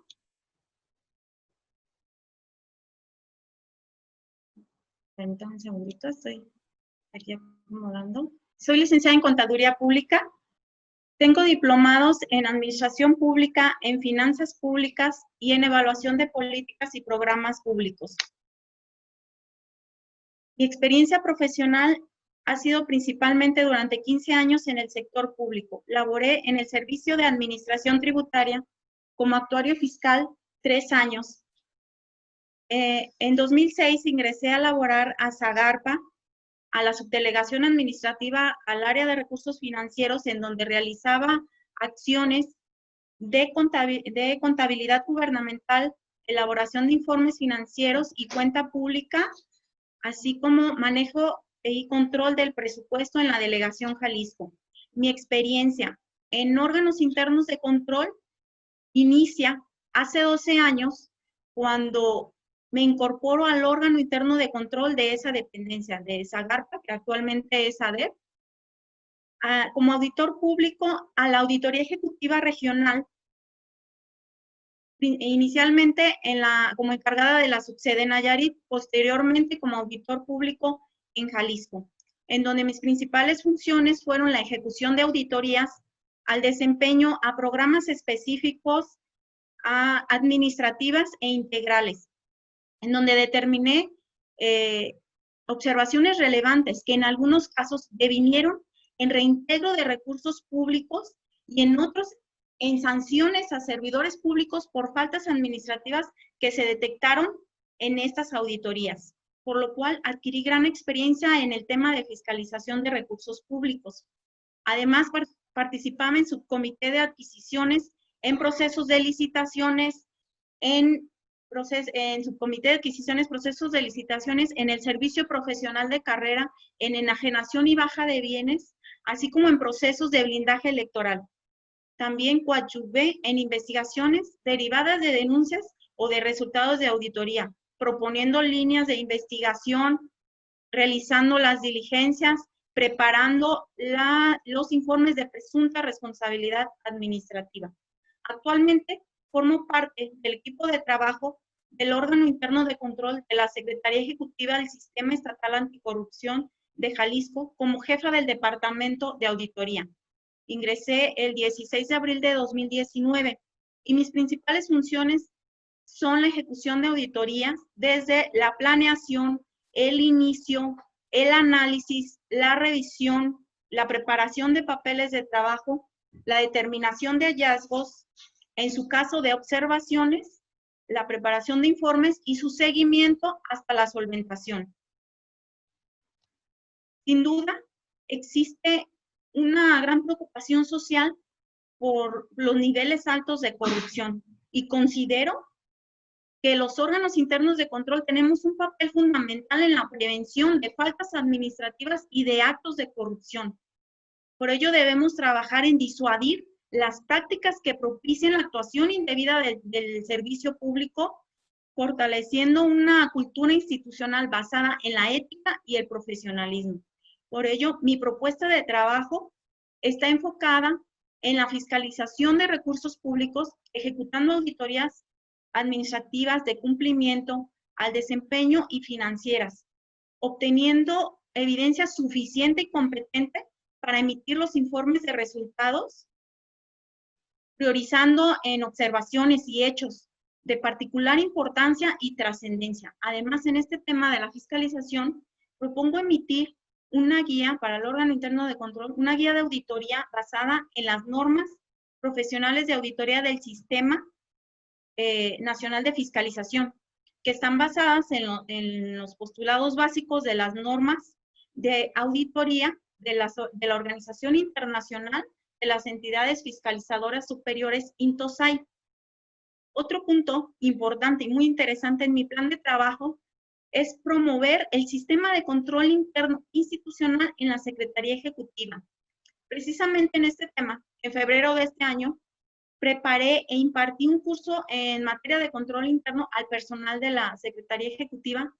Permítanme un segundito, estoy aquí acomodando. Soy licenciada en Contaduría Pública. Tengo diplomados en Administración Pública, en Finanzas Públicas y en Evaluación de Políticas y Programas Públicos. Mi experiencia profesional ha sido principalmente durante 15 años en el sector público. Laboré en el Servicio de Administración Tributaria como actuario fiscal 3 años. En 2006 ingresé a laborar a SAGARPA, a la Subdelegación Administrativa al área de recursos financieros, en donde realizaba acciones de contabilidad gubernamental, elaboración de informes financieros y cuenta pública, así como manejo y control del presupuesto en la Delegación Jalisco. Mi experiencia en órganos internos de control inicia hace 12 años cuando me incorporo al órgano interno de control de esa dependencia, de Zagarpa, que actualmente es ADEP, como auditor público a la Auditoría Ejecutiva Regional, inicialmente como encargada de la subsede Nayarit, posteriormente como auditor público en Jalisco, en donde mis principales funciones fueron la ejecución de auditorías, al desempeño a programas específicos, a administrativas e integrales, en donde determiné observaciones relevantes que en algunos casos devinieron en reintegro de recursos públicos y en otros en sanciones a servidores públicos por faltas administrativas que se detectaron en estas auditorías, por lo cual adquirí gran experiencia en el tema de fiscalización de recursos públicos. Además, participaba en subcomité de adquisiciones, en procesos de licitaciones, en subcomité de adquisiciones, procesos de licitaciones, en el servicio profesional de carrera, en enajenación y baja de bienes, así como en procesos de blindaje electoral. También coadyuvé en investigaciones derivadas de denuncias o de resultados de auditoría, proponiendo líneas de investigación, realizando las diligencias, preparando los informes de presunta responsabilidad administrativa. Actualmente formo parte del equipo de trabajo del órgano interno de control de la Secretaría Ejecutiva del Sistema Estatal Anticorrupción de Jalisco como jefa del Departamento de Auditoría. Ingresé el 16 de abril de 2019 y mis principales funciones son la ejecución de auditorías desde la planeación, el inicio, el análisis, la revisión, la preparación de papeles de trabajo, la determinación de hallazgos, en su caso de observaciones, la preparación de informes y su seguimiento hasta la solventación. Sin duda, existe una gran preocupación social por los niveles altos de corrupción y considero que los órganos internos de control tenemos un papel fundamental en la prevención de faltas administrativas y de actos de corrupción. Por ello debemos trabajar en disuadir las prácticas que propicien la actuación indebida del servicio público, fortaleciendo una cultura institucional basada en la ética y el profesionalismo. Por ello, mi propuesta de trabajo está enfocada en la fiscalización de recursos públicos, ejecutando auditorías administrativas de cumplimiento al desempeño y financieras, obteniendo evidencia suficiente y competente para emitir los informes de resultados, priorizando en observaciones y hechos de particular importancia y trascendencia. Además, en este tema de la fiscalización, propongo emitir una guía para el órgano interno de control, una guía de auditoría basada en las normas profesionales de auditoría del Sistema Nacional de Fiscalización, que están basadas en los postulados básicos de las normas de auditoría de la Organización Internacional de las Entidades Fiscalizadoras Superiores, INTOSAI. Otro punto importante y muy interesante en mi plan de trabajo es promover el sistema de control interno institucional en la Secretaría Ejecutiva. Precisamente en este tema, en febrero de este año, preparé e impartí un curso en materia de control interno al personal de la Secretaría Ejecutiva,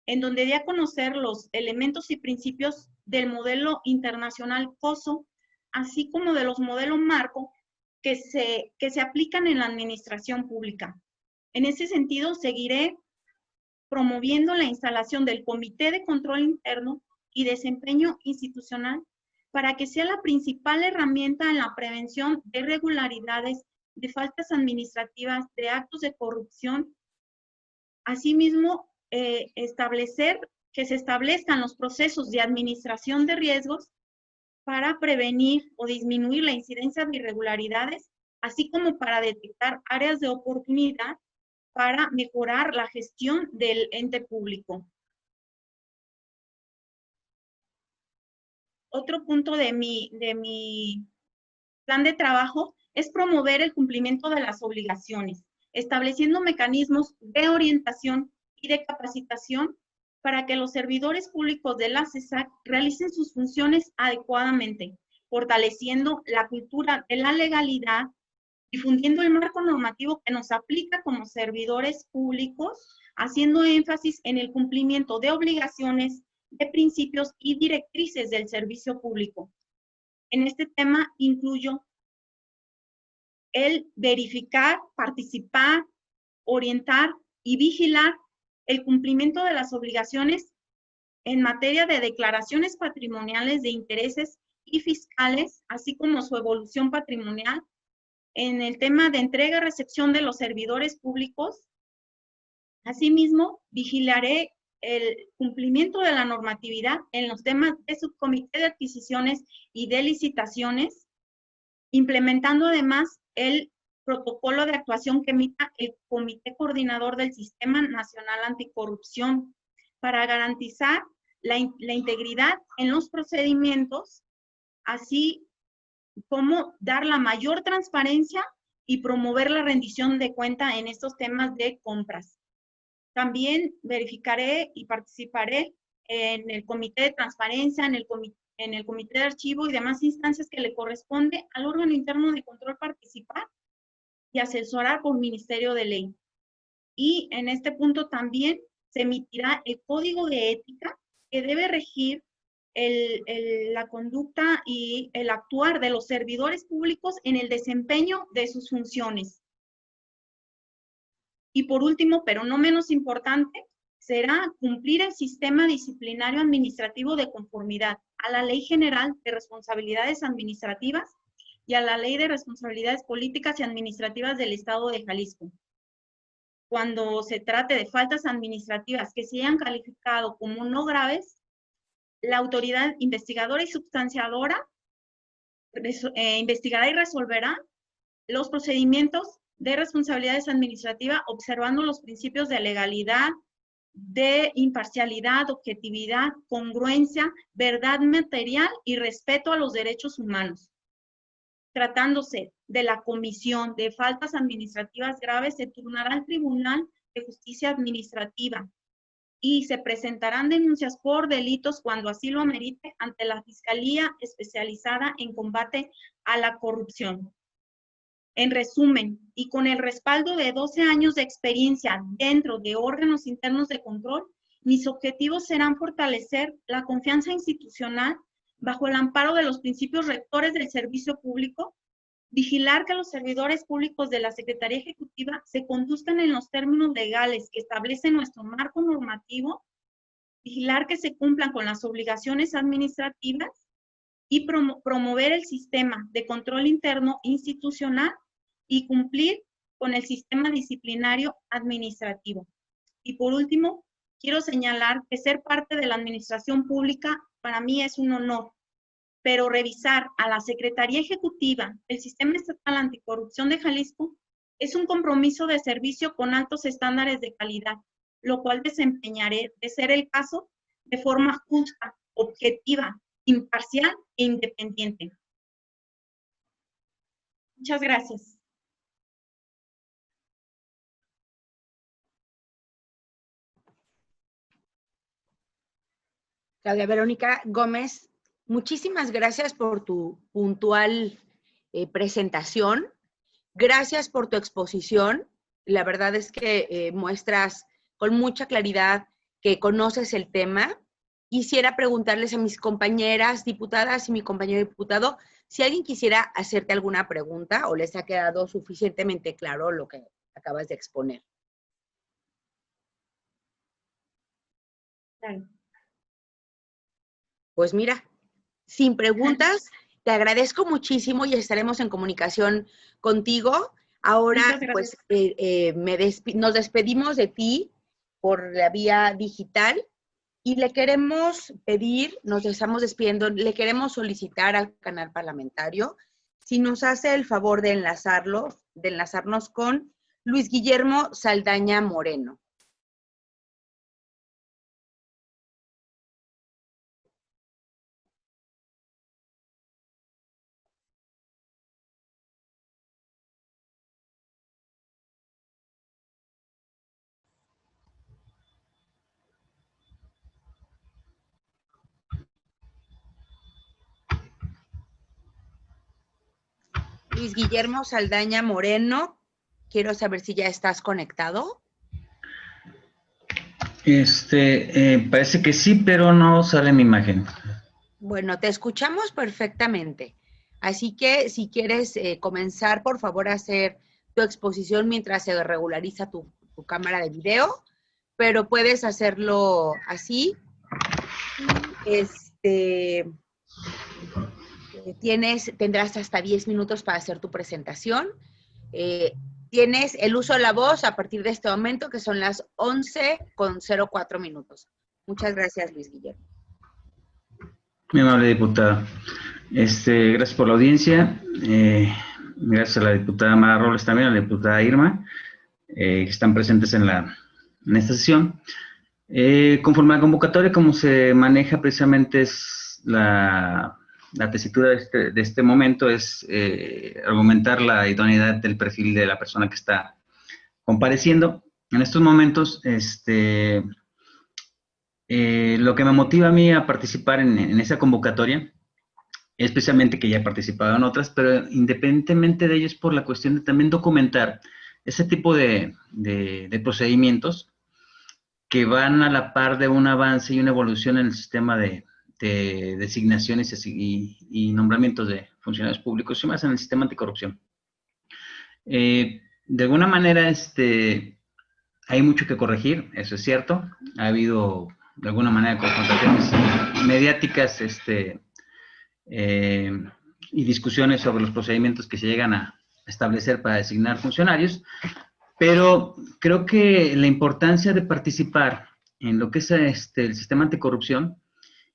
en donde di a conocer los elementos y principios del modelo internacional COSO, así como de los modelos marco que se aplican en la administración pública. En ese sentido, seguiré promoviendo la instalación del Comité de Control Interno y Desempeño Institucional para que sea la principal herramienta en la prevención de irregularidades, de faltas administrativas, de actos de corrupción. Asimismo, establecer que se establezcan los procesos de administración de riesgos para prevenir o disminuir la incidencia de irregularidades, así como para detectar áreas de oportunidad para mejorar la gestión del ente público. Otro punto de mi plan de trabajo es promover el cumplimiento de las obligaciones, estableciendo mecanismos de orientación y de capacitación para que los servidores públicos de la CESAC realicen sus funciones adecuadamente, fortaleciendo la cultura de la legalidad, difundiendo el marco normativo que nos aplica como servidores públicos, haciendo énfasis en el cumplimiento de obligaciones, de principios y directrices del servicio público. En este tema incluyo el verificar, participar, orientar y vigilar el cumplimiento de las obligaciones en materia de declaraciones patrimoniales de intereses y fiscales, así como su evolución patrimonial, en el tema de entrega-recepción de los servidores públicos. Asimismo, vigilaré el cumplimiento de la normatividad en los temas de subcomité de adquisiciones y de licitaciones, implementando además el protocolo de actuación que emita el Comité Coordinador del Sistema Nacional Anticorrupción para garantizar la integridad en los procedimientos, así como dar la mayor transparencia y promover la rendición de cuenta en estos temas de compras. También verificaré y participaré en el comité de transparencia, en el comité de archivo y demás instancias que le corresponde al órgano interno de control participar y asesorar por Ministerio de Ley. Y en este punto también se emitirá el código de ética que debe regir la conducta y el actuar de los servidores públicos en el desempeño de sus funciones. Y por último, pero no menos importante, será cumplir el sistema disciplinario administrativo de conformidad a la Ley General de Responsabilidades Administrativas y a la Ley de Responsabilidades Políticas y Administrativas del Estado de Jalisco. Cuando se trate de faltas administrativas que se hayan calificado como no graves, la autoridad investigadora y substanciadora investigará y resolverá los procedimientos de responsabilidades administrativas observando los principios de legalidad, de imparcialidad, objetividad, congruencia, verdad material y respeto a los derechos humanos. Tratándose de la comisión de faltas administrativas graves, se turnará al Tribunal de Justicia Administrativa y se presentarán denuncias por delitos cuando así lo amerite ante la Fiscalía Especializada en Combate a la Corrupción. En resumen, y con el respaldo de 12 años de experiencia dentro de órganos internos de control, mis objetivos serán fortalecer la confianza institucional bajo el amparo de los principios rectores del servicio público, vigilar que los servidores públicos de la Secretaría Ejecutiva se conduzcan en los términos legales que establece nuestro marco normativo, vigilar que se cumplan con las obligaciones administrativas y promover el sistema de control interno institucional y cumplir con el sistema disciplinario administrativo. Y por último, quiero señalar que ser parte de la administración pública para mí es un honor, pero revisar a la Secretaría Ejecutiva del Sistema Estatal Anticorrupción de Jalisco es un compromiso de servicio con altos estándares de calidad, lo cual desempeñaré, de ser el caso, de forma justa, objetiva, imparcial e independiente. Muchas gracias. Claudia Verónica Gómez, muchísimas gracias por tu puntual presentación. Gracias por tu exposición. La verdad es que muestras con mucha claridad que conoces el tema. Quisiera preguntarles a mis compañeras diputadas y mi compañero diputado si alguien quisiera hacerte alguna pregunta o les ha quedado suficientemente claro lo que acabas de exponer. Claro. Pues mira, sin preguntas, te agradezco muchísimo y estaremos en comunicación contigo. Ahora, pues, nos despedimos de ti por la vía digital y le queremos pedir, nos estamos despidiendo, le queremos solicitar al canal parlamentario si nos hace el favor de enlazarnos con Luis Guillermo Saldaña Moreno. Luis Guillermo Saldaña Moreno, quiero saber si ya estás conectado. Parece que sí, pero no sale mi imagen. Bueno, te escuchamos perfectamente. Así que si quieres comenzar, por favor, a hacer tu exposición mientras se regulariza tu cámara de video, pero puedes hacerlo así. Tendrás hasta 10 minutos para hacer tu presentación. Tienes el uso de la voz a partir de este momento, que son las 11:04 minutos. Muchas gracias, Luis Guillermo. Mi amable diputada. Gracias por la audiencia. Gracias a la diputada Mara Robles también, a la diputada Irma, que están presentes en esta sesión. Conforme a la convocatoria, como se maneja precisamente es la tesitura de este momento es argumentar la idoneidad del perfil de la persona que está compareciendo. En estos momentos, lo que me motiva a mí a participar en esa convocatoria es precisamente que ya he participado en otras, pero independientemente de ello es por la cuestión de también documentar ese tipo de procedimientos que van a la par de un avance y una evolución en el sistema de designaciones y nombramientos de funcionarios públicos y más en el sistema anticorrupción. De alguna manera, hay mucho que corregir, eso es cierto. Ha habido, de alguna manera, confrontaciones mediáticas y discusiones sobre los procedimientos que se llegan a establecer para designar funcionarios, pero creo que la importancia de participar en lo que es el sistema anticorrupción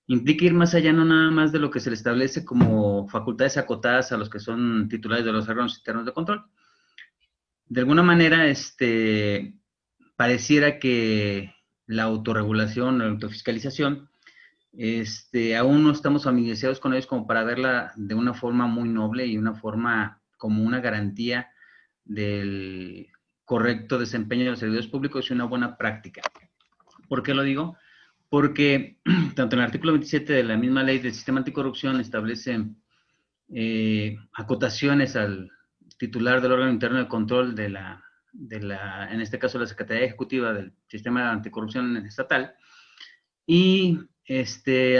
implica ir más allá, no nada más de lo que se le establece como facultades acotadas a los que son titulares de los órganos internos de control. De alguna manera, pareciera que la autorregulación, la autofiscalización, aún no estamos familiarizados con ellos como para verla de una forma muy noble y una forma como una garantía del correcto desempeño de los servidores públicos y una buena práctica. ¿Por qué lo digo? Porque tanto en el artículo 27 de la misma ley del sistema anticorrupción establece acotaciones al titular del órgano interno de control en este caso la Secretaría Ejecutiva del Sistema Anticorrupción Estatal, y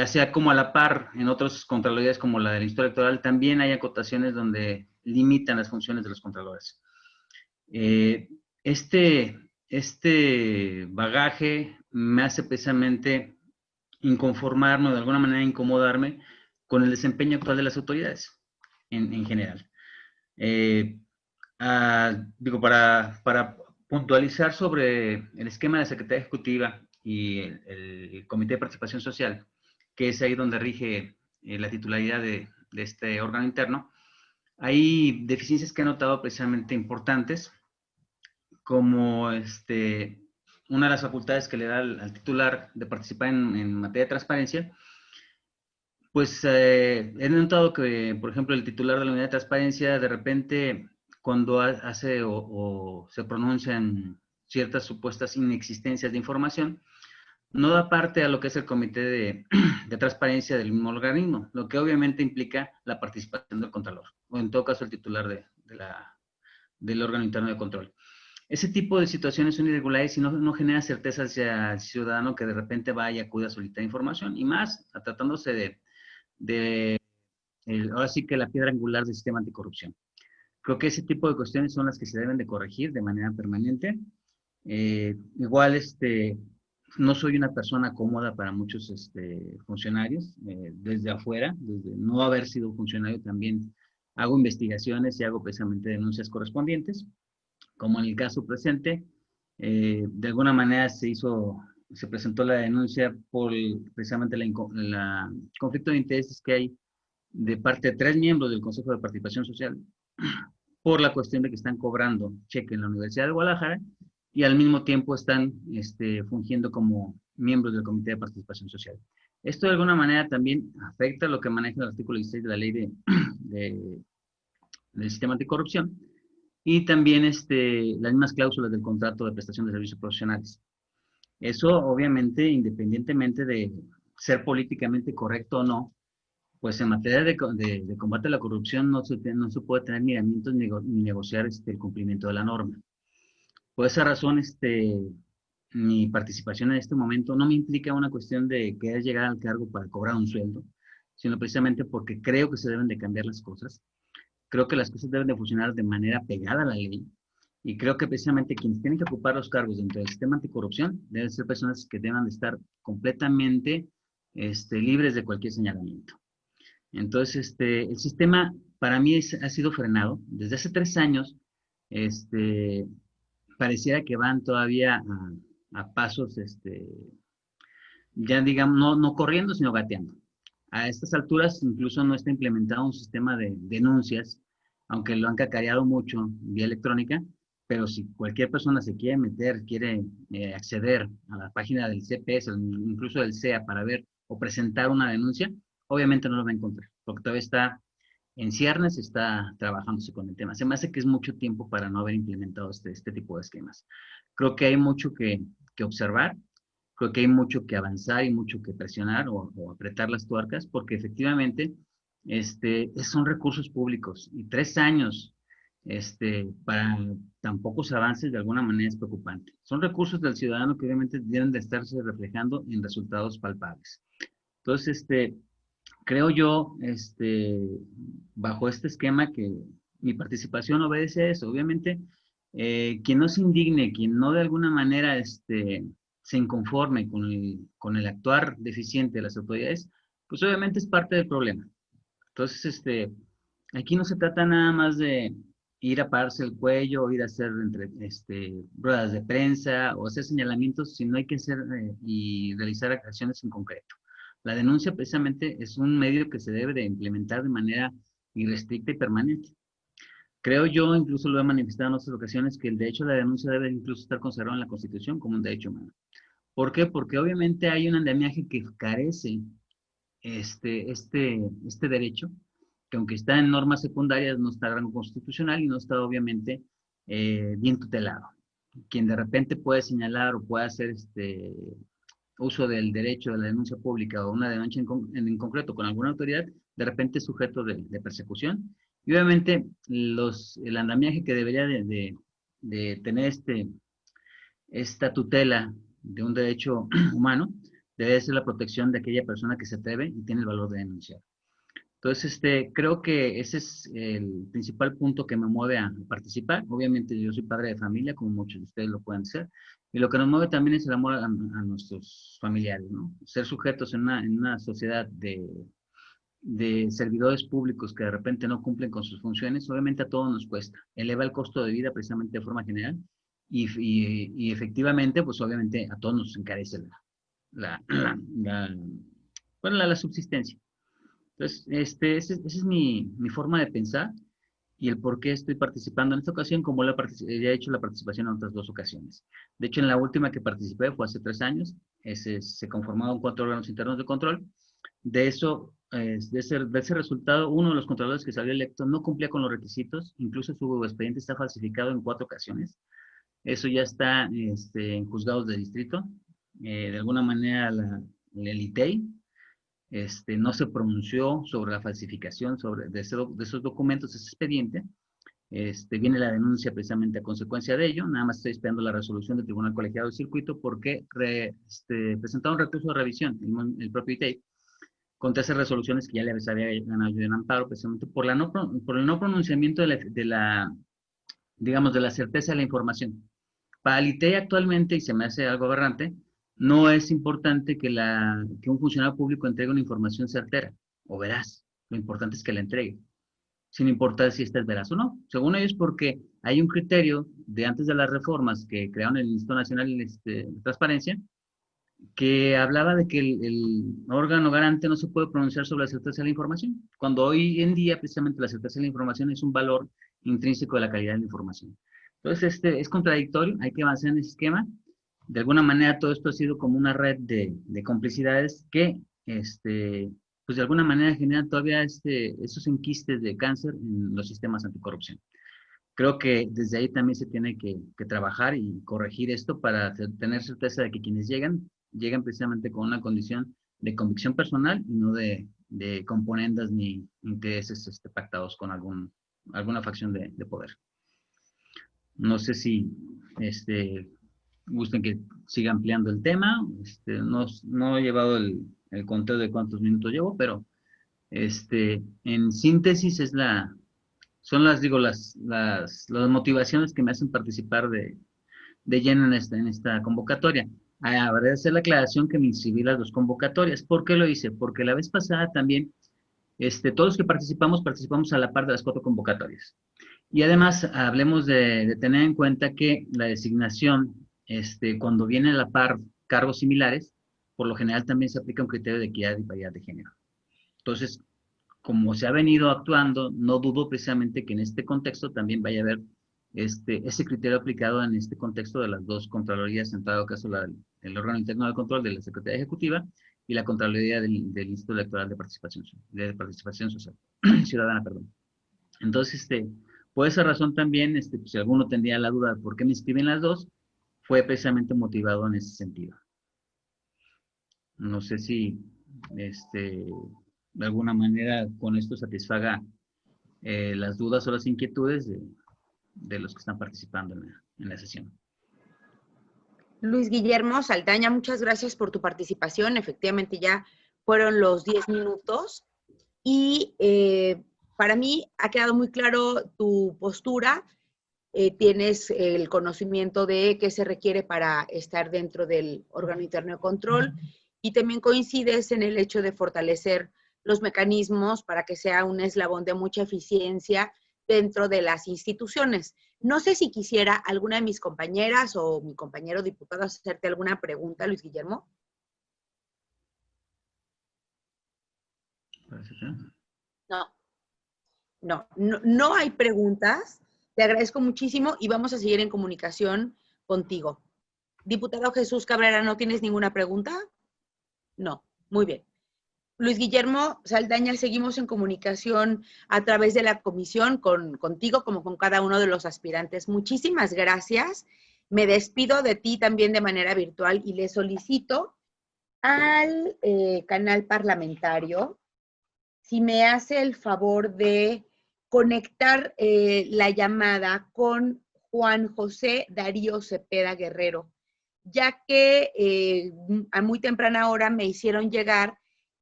hacia como a la par en otras contralorías como la del Instituto Electoral también hay acotaciones donde limitan las funciones de los contralores. Este bagaje me hace precisamente inconformarme, de alguna manera incomodarme con el desempeño actual de las autoridades en general. Para puntualizar sobre el esquema de Secretaría Ejecutiva y el Comité de Participación Social, que es ahí donde rige la titularidad de este órgano interno, hay deficiencias que he notado precisamente importantes, como una de las facultades que le da al titular de participar en materia de transparencia, pues he notado que, por ejemplo, el titular de la unidad de transparencia, de repente, cuando hace o se pronuncian ciertas supuestas inexistencias de información, no da parte a lo que es el comité de transparencia del mismo organismo, lo que obviamente implica la participación del contralor, o en todo caso el titular del órgano interno de control. Ese tipo de situaciones son irregulares y no genera certeza hacia el ciudadano que de repente va y acude a solicitar información, y más tratándose ahora sí que la piedra angular del sistema anticorrupción. Creo que ese tipo de cuestiones son las que se deben de corregir de manera permanente. Igual, no soy una persona cómoda para muchos funcionarios, desde afuera, desde no haber sido funcionario también hago investigaciones y hago precisamente denuncias correspondientes, como en el caso presente. De alguna manera se presentó la denuncia por precisamente el conflicto de intereses que hay de parte de 3 miembros del Consejo de Participación Social por la cuestión de que están cobrando cheque en la Universidad de Guadalajara y al mismo tiempo están fungiendo como miembros del Comité de Participación Social. Esto de alguna manera también afecta lo que maneja el artículo 16 de la ley del sistema anticorrupción y también las mismas cláusulas del contrato de prestación de servicios profesionales. Eso obviamente, independientemente de ser políticamente correcto o no, pues en materia de combate a la corrupción no se puede tener miramientos ni negociar el cumplimiento de la norma. Por esa razón, mi participación en este momento no me implica una cuestión de querer llegar al cargo para cobrar un sueldo, sino precisamente porque creo que se deben de cambiar las cosas. Creo que las cosas deben de funcionar de manera pegada a la ley. Y creo que precisamente quienes tienen que ocupar los cargos dentro del sistema anticorrupción deben ser personas que deban de estar completamente libres de cualquier señalamiento. Entonces, el sistema para mí ha sido frenado. Desde hace 3 años, pareciera que van todavía a pasos, ya digamos, no corriendo, sino gateando. A estas alturas incluso no está implementado un sistema de denuncias, aunque lo han cacareado mucho vía electrónica, pero si cualquier persona se quiere meter, quiere acceder a la página del CPS, incluso del CEA, para ver o presentar una denuncia, obviamente no lo va a encontrar, porque todavía está en ciernes, está trabajándose con el tema. Se me hace que es mucho tiempo para no haber implementado este tipo de esquemas. Creo que hay mucho que observar, creo que hay mucho que avanzar y mucho que presionar o apretar las tuercas, porque efectivamente son recursos públicos y 3 años para tan pocos avances de alguna manera es preocupante. Son recursos del ciudadano que obviamente deben de estarse reflejando en resultados palpables. Entonces, creo yo, bajo este esquema, que mi participación obedece a eso. Obviamente, quien no se indigne, quien no de alguna manera se inconforme con el actuar deficiente de las autoridades, pues obviamente es parte del problema. Entonces, aquí no se trata nada más de ir a pararse el cuello, o ir a hacer ruedas de prensa o hacer señalamientos, sino hay que hacer y realizar acciones en concreto. La denuncia precisamente es un medio que se debe de implementar de manera irrestricta y permanente. Creo yo, incluso lo he manifestado en otras ocasiones, que el derecho a la denuncia debe incluso estar consagrado en la Constitución como un derecho humano. ¿Por qué? Porque obviamente hay un andamiaje que carece este derecho, que aunque está en normas secundarias, no está en rango constitucional y no está obviamente bien tutelado. Quien de repente puede señalar o puede hacer uso del derecho de la denuncia pública o una denuncia en concreto con alguna autoridad, de repente es sujeto de persecución. Y obviamente el andamiaje que debería de tener esta tutela de un derecho humano debe ser la protección de aquella persona que se atreve y tiene el valor de denunciar. Entonces, creo que ese es el principal punto que me mueve a participar. Obviamente yo soy padre de familia, como muchos de ustedes lo pueden ser, y lo que nos mueve también es el amor a nuestros familiares, ¿no? Ser sujetos en una sociedad de servidores públicos que de repente no cumplen con sus funciones, obviamente a todos nos cuesta. Eleva el costo de vida precisamente de forma general y efectivamente, pues obviamente a todos nos encarece la subsistencia. Entonces, esa es mi forma de pensar y el por qué estoy participando en esta ocasión, como ya he hecho la participación en otras 2 ocasiones. De hecho, en la última que participé fue hace 3 años, se conformaron 4 órganos internos de control. De eso, de ese resultado, uno de los controladores que salió electo no cumplía con los requisitos, incluso su expediente está falsificado en 4 ocasiones. Eso ya está en juzgados de distrito. De alguna manera, el ITEI no se pronunció sobre la falsificación de esos documentos, ese expediente. Viene la denuncia precisamente a consecuencia de ello. Nada más estoy esperando la resolución del Tribunal Colegiado de Circuito porque presentaron un recurso de revisión, el propio ITEI, contra esas resoluciones que ya les había ganado yo en amparo, precisamente por el no pronunciamiento de la certeza de la información. Para el ITEI actualmente, y se me hace algo aberrante, no es importante que un funcionario público entregue una información certera o veraz. Lo importante es que la entregue, sin importar si esta es veraz o no. Según ellos, porque hay un criterio de antes de las reformas que crearon el Instituto Nacional de Transparencia, que hablaba de que el órgano garante no se puede pronunciar sobre la certeza de la información, cuando hoy en día precisamente la certeza de la información es un valor intrínseco de la calidad de la información. Entonces, es contradictorio, hay que avanzar en ese esquema. De alguna manera todo esto ha sido como una red de complicidades que, pues de alguna manera generan todavía esos enquistes de cáncer en los sistemas anticorrupción. Creo que desde ahí también se tiene que trabajar y corregir esto para tener certeza de que quienes llegan precisamente con una condición de convicción personal y no de componendas ni intereses pactados con alguna facción de poder. No sé si gusten que siga ampliando el tema. No he llevado el conteo de cuántos minutos llevo, pero en síntesis son las motivaciones que me hacen participar de lleno en esta convocatoria. Habrá de hacer la aclaración que me inscribí las dos convocatorias. ¿Por qué lo hice? Porque la vez pasada también, todos los que participamos a la par de las 4 convocatorias. Y además, hablemos de tener en cuenta que la designación, cuando viene a la par cargos similares, por lo general también se aplica un criterio de equidad y paridad de género. Entonces, como se ha venido actuando, no dudo precisamente que en este contexto también vaya a haber ese criterio aplicado en este contexto de las 2 contralorías, en todo caso el órgano interno de control de la Secretaría Ejecutiva y la Contraloría del Instituto Electoral de Participación Social, Ciudadana, perdón. Entonces, por esa razón también, pues, si alguno tendría la duda de por qué me inscriben las 2, fue precisamente motivado en ese sentido. No sé si, de alguna manera, con esto satisfaga las dudas o las inquietudes de los que están participando en la sesión. Luis Guillermo Saldaña, muchas gracias por tu participación. Efectivamente ya fueron los 10 minutos y para mí ha quedado muy claro tu postura. Tienes el conocimiento de qué se requiere para estar dentro del órgano interno de control y también coincides en el hecho de fortalecer los mecanismos para que sea un eslabón de mucha eficiencia dentro de las instituciones. No sé si quisiera alguna de mis compañeras o mi compañero diputado hacerte alguna pregunta, Luis Guillermo. No hay preguntas. Te agradezco muchísimo y vamos a seguir en comunicación contigo. Diputado Jesús Cabrera, ¿no tienes ninguna pregunta? No, muy bien. Luis Guillermo Saldaña, seguimos en comunicación a través de la comisión contigo como con cada uno de los aspirantes. Muchísimas gracias. Me despido de ti también de manera virtual y le solicito al canal parlamentario si me hace el favor de conectar la llamada con Juan José Darío Cepeda Guerrero, ya que a muy temprana hora me hicieron llegar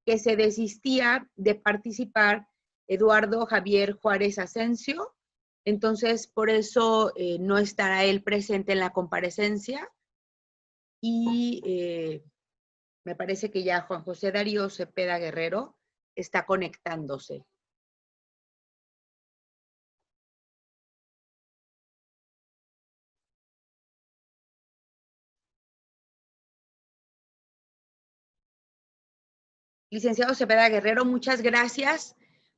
que se desistía de participar Eduardo Javier Juárez Asensio, entonces por eso no estará él presente en la comparecencia y me parece que ya Juan José Darío Cepeda Guerrero está conectándose. Licenciado Cepeda Guerrero, muchas gracias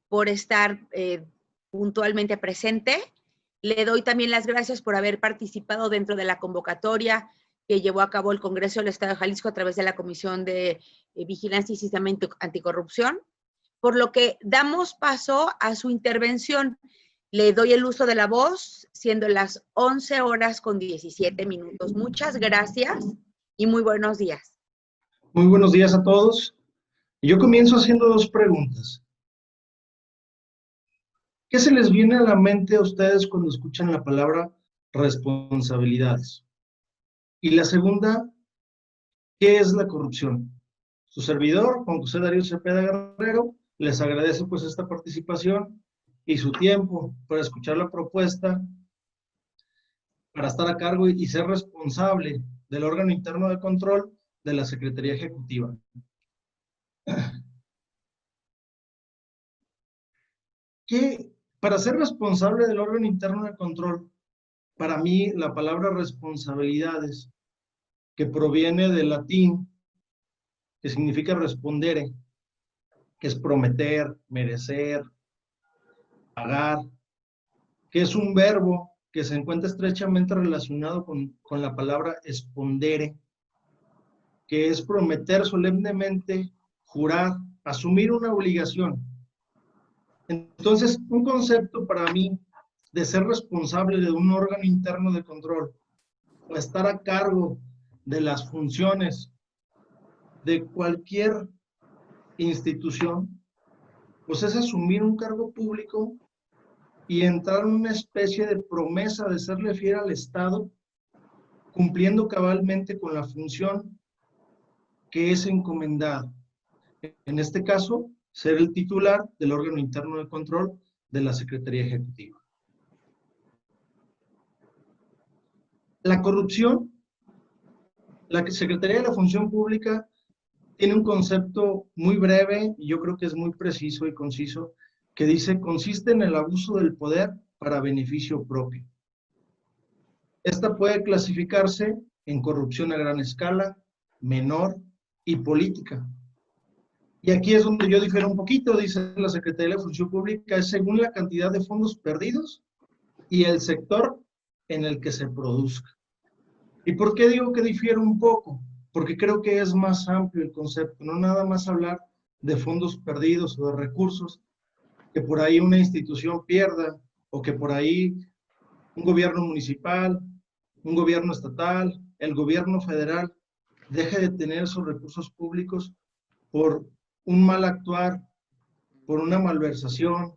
por estar puntualmente presente. Le doy también las gracias por haber participado dentro de la convocatoria que llevó a cabo el Congreso del Estado de Jalisco a través de la Comisión de Vigilancia y Sistema Anticorrupción, por lo que damos paso a su intervención. Le doy el uso de la voz, siendo las 11:17. Muchas gracias y muy buenos días. Muy buenos días a todos. Yo comienzo haciendo 2 preguntas. ¿Qué se les viene a la mente a ustedes cuando escuchan la palabra responsabilidades? Y la segunda, ¿qué es la corrupción? Su servidor, Juan José Darío Cepeda Guerrero, les agradece pues esta participación y su tiempo para escuchar la propuesta, para estar a cargo y ser responsable del órgano interno de control de la Secretaría Ejecutiva. Para ser responsable del órgano interno de control, para mí la palabra responsabilidades, que proviene del latín, que significa respondere, que es prometer, merecer, pagar, que es un verbo que se encuentra estrechamente relacionado con la palabra espondere, que es prometer solemnemente, jurar, asumir una obligación. Entonces, un concepto para mí de ser responsable de un órgano interno de control o estar a cargo de las funciones de cualquier institución, pues es asumir un cargo público y entrar en una especie de promesa de serle fiel al Estado, cumpliendo cabalmente con la función que es encomendada. En este caso, ser el titular del órgano interno de control de la Secretaría Ejecutiva. La corrupción, la Secretaría de la Función Pública tiene un concepto muy breve y yo creo que es muy preciso y conciso, que dice: consiste en el abuso del poder para beneficio propio. Esta puede clasificarse en corrupción a gran escala, menor y política. Y aquí es donde yo difiero un poquito, dice la Secretaría de la Función Pública, es según la cantidad de fondos perdidos y el sector en el que se produzca. ¿Y por qué digo que difiero un poco? Porque creo que es más amplio el concepto, no nada más hablar de fondos perdidos o de recursos, que por ahí una institución pierda, o que por ahí un gobierno municipal, un gobierno estatal, el gobierno federal, deje de tener esos recursos públicos por un mal actuar, por una malversación,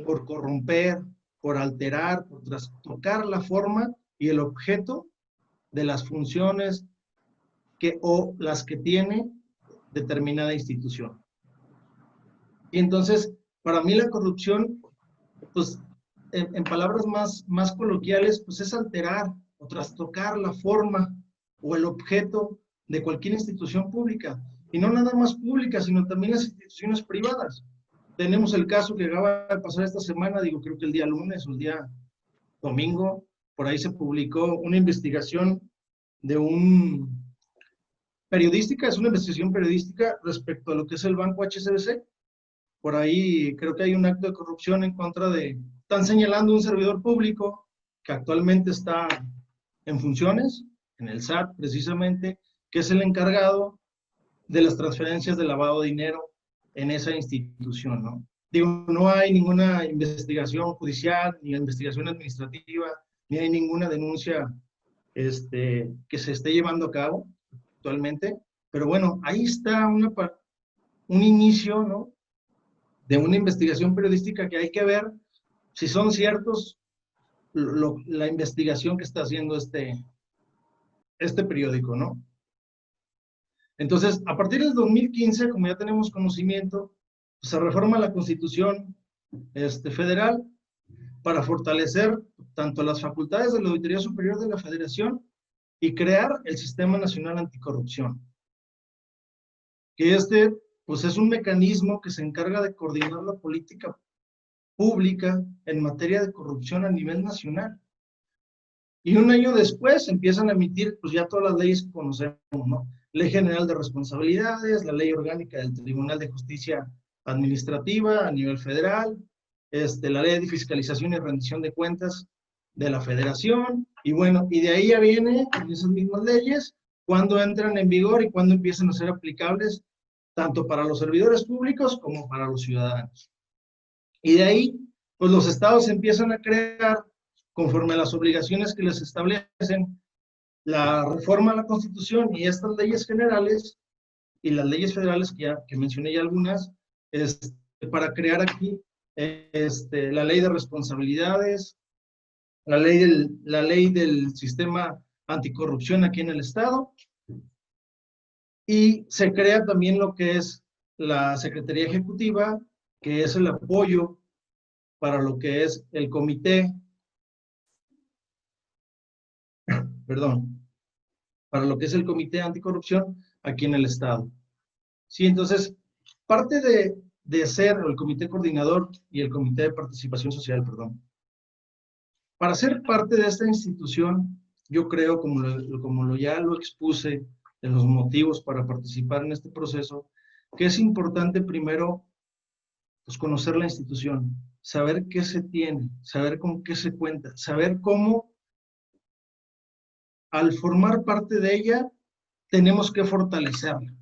por corromper, por alterar, por trastocar la forma y el objeto de las funciones o las que tiene determinada institución. Y entonces, para mí la corrupción, pues, en palabras más coloquiales, pues es alterar o trastocar la forma o el objeto de cualquier institución pública. Y no nada más pública, sino también las instituciones privadas. Tenemos el caso que acaba de pasar esta semana, creo que el día lunes o el día domingo, por ahí se publicó una investigación de es una investigación periodística respecto a lo que es el banco HSBC. Por ahí creo que hay un acto de corrupción en contra están señalando un servidor público que actualmente está en funciones, en el SAT precisamente, que es el encargado de las transferencias de lavado de dinero en esa institución, ¿no? No hay ninguna investigación judicial, ni investigación administrativa, ni hay ninguna denuncia que se esté llevando a cabo actualmente, pero bueno, ahí está un inicio, ¿no?, de una investigación periodística que hay que ver si son ciertos la investigación que está haciendo este periódico, ¿no? Entonces, a partir del 2015, como ya tenemos conocimiento, se reforma la Constitución federal para fortalecer tanto las facultades de la Auditoría Superior de la Federación y crear el Sistema Nacional Anticorrupción. Que pues es un mecanismo que se encarga de coordinar la política pública en materia de corrupción a nivel nacional. Y un año después empiezan a emitir pues ya todas las leyes que conocemos, ¿no? Ley General de Responsabilidades, la Ley Orgánica del Tribunal de Justicia Administrativa a nivel federal, la Ley de Fiscalización y Rendición de Cuentas de la Federación, y bueno, y de ahí ya vienen esas mismas leyes, cuándo entran en vigor y cuándo empiezan a ser aplicables tanto para los servidores públicos como para los ciudadanos. Y de ahí, pues los estados empiezan a crear, conforme a las obligaciones que les establecen la reforma a la Constitución y estas leyes generales y las leyes federales que mencioné ya algunas, para crear aquí la Ley de Responsabilidades, la ley del Sistema Anticorrupción aquí en el estado, y se crea también lo que es la Secretaría Ejecutiva, que es el apoyo para lo que es el comité, para lo que es el Comité Anticorrupción aquí en el estado. Sí, entonces, parte de ser el Comité Coordinador y el Comité de Participación Social, para ser parte de esta institución, yo creo, como ya lo expuse en los motivos para participar en este proceso, que es importante primero pues, conocer la institución, saber qué se tiene, saber con qué se cuenta, saber cómo al formar parte de ella tenemos que fortalecerla.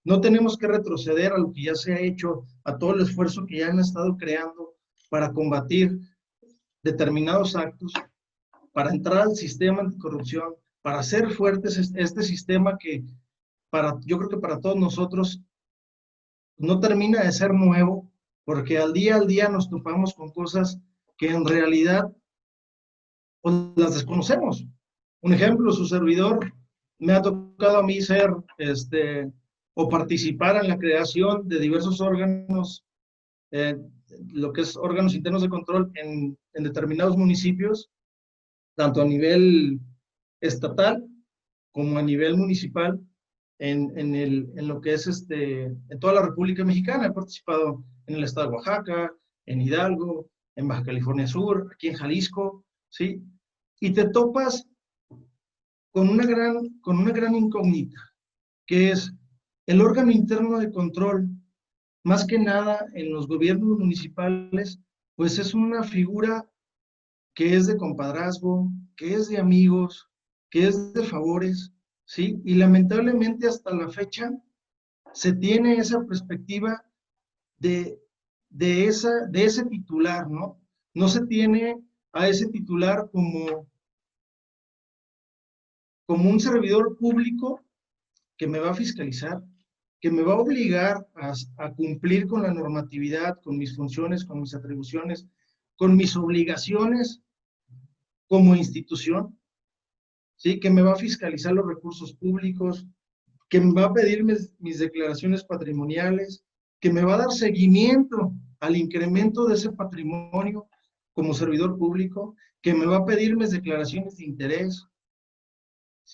No tenemos que retroceder a lo que ya se ha hecho, a todo el esfuerzo que ya han estado creando para combatir determinados actos, para entrar al sistema anticorrupción, para hacer fuertes este sistema que yo creo que para todos nosotros no termina de ser nuevo, porque al día nos topamos con cosas que en realidad pues, las desconocemos. Un ejemplo, su servidor me ha tocado a mí ser, o participar en la creación de diversos órganos, lo que es órganos internos de control en determinados municipios, tanto a nivel estatal como a nivel municipal, en lo que es en toda la República Mexicana. He participado en el estado de Oaxaca, en Hidalgo, en Baja California Sur, aquí en Jalisco, ¿sí? Y te topas con una gran incógnita, que es el órgano interno de control, más que nada en los gobiernos municipales, pues es una figura que es de compadrazgo, que es de amigos, que es de favores, ¿sí? Y lamentablemente hasta la fecha se tiene esa perspectiva de ese titular, ¿no? No se tiene a ese titular como un servidor público que me va a fiscalizar, que me va a obligar a cumplir con la normatividad, con mis funciones, con mis atribuciones, con mis obligaciones como institución, ¿sí? Que me va a fiscalizar los recursos públicos, que me va a pedir mis declaraciones patrimoniales, que me va a dar seguimiento al incremento de ese patrimonio como servidor público, que me va a pedir mis declaraciones de interés,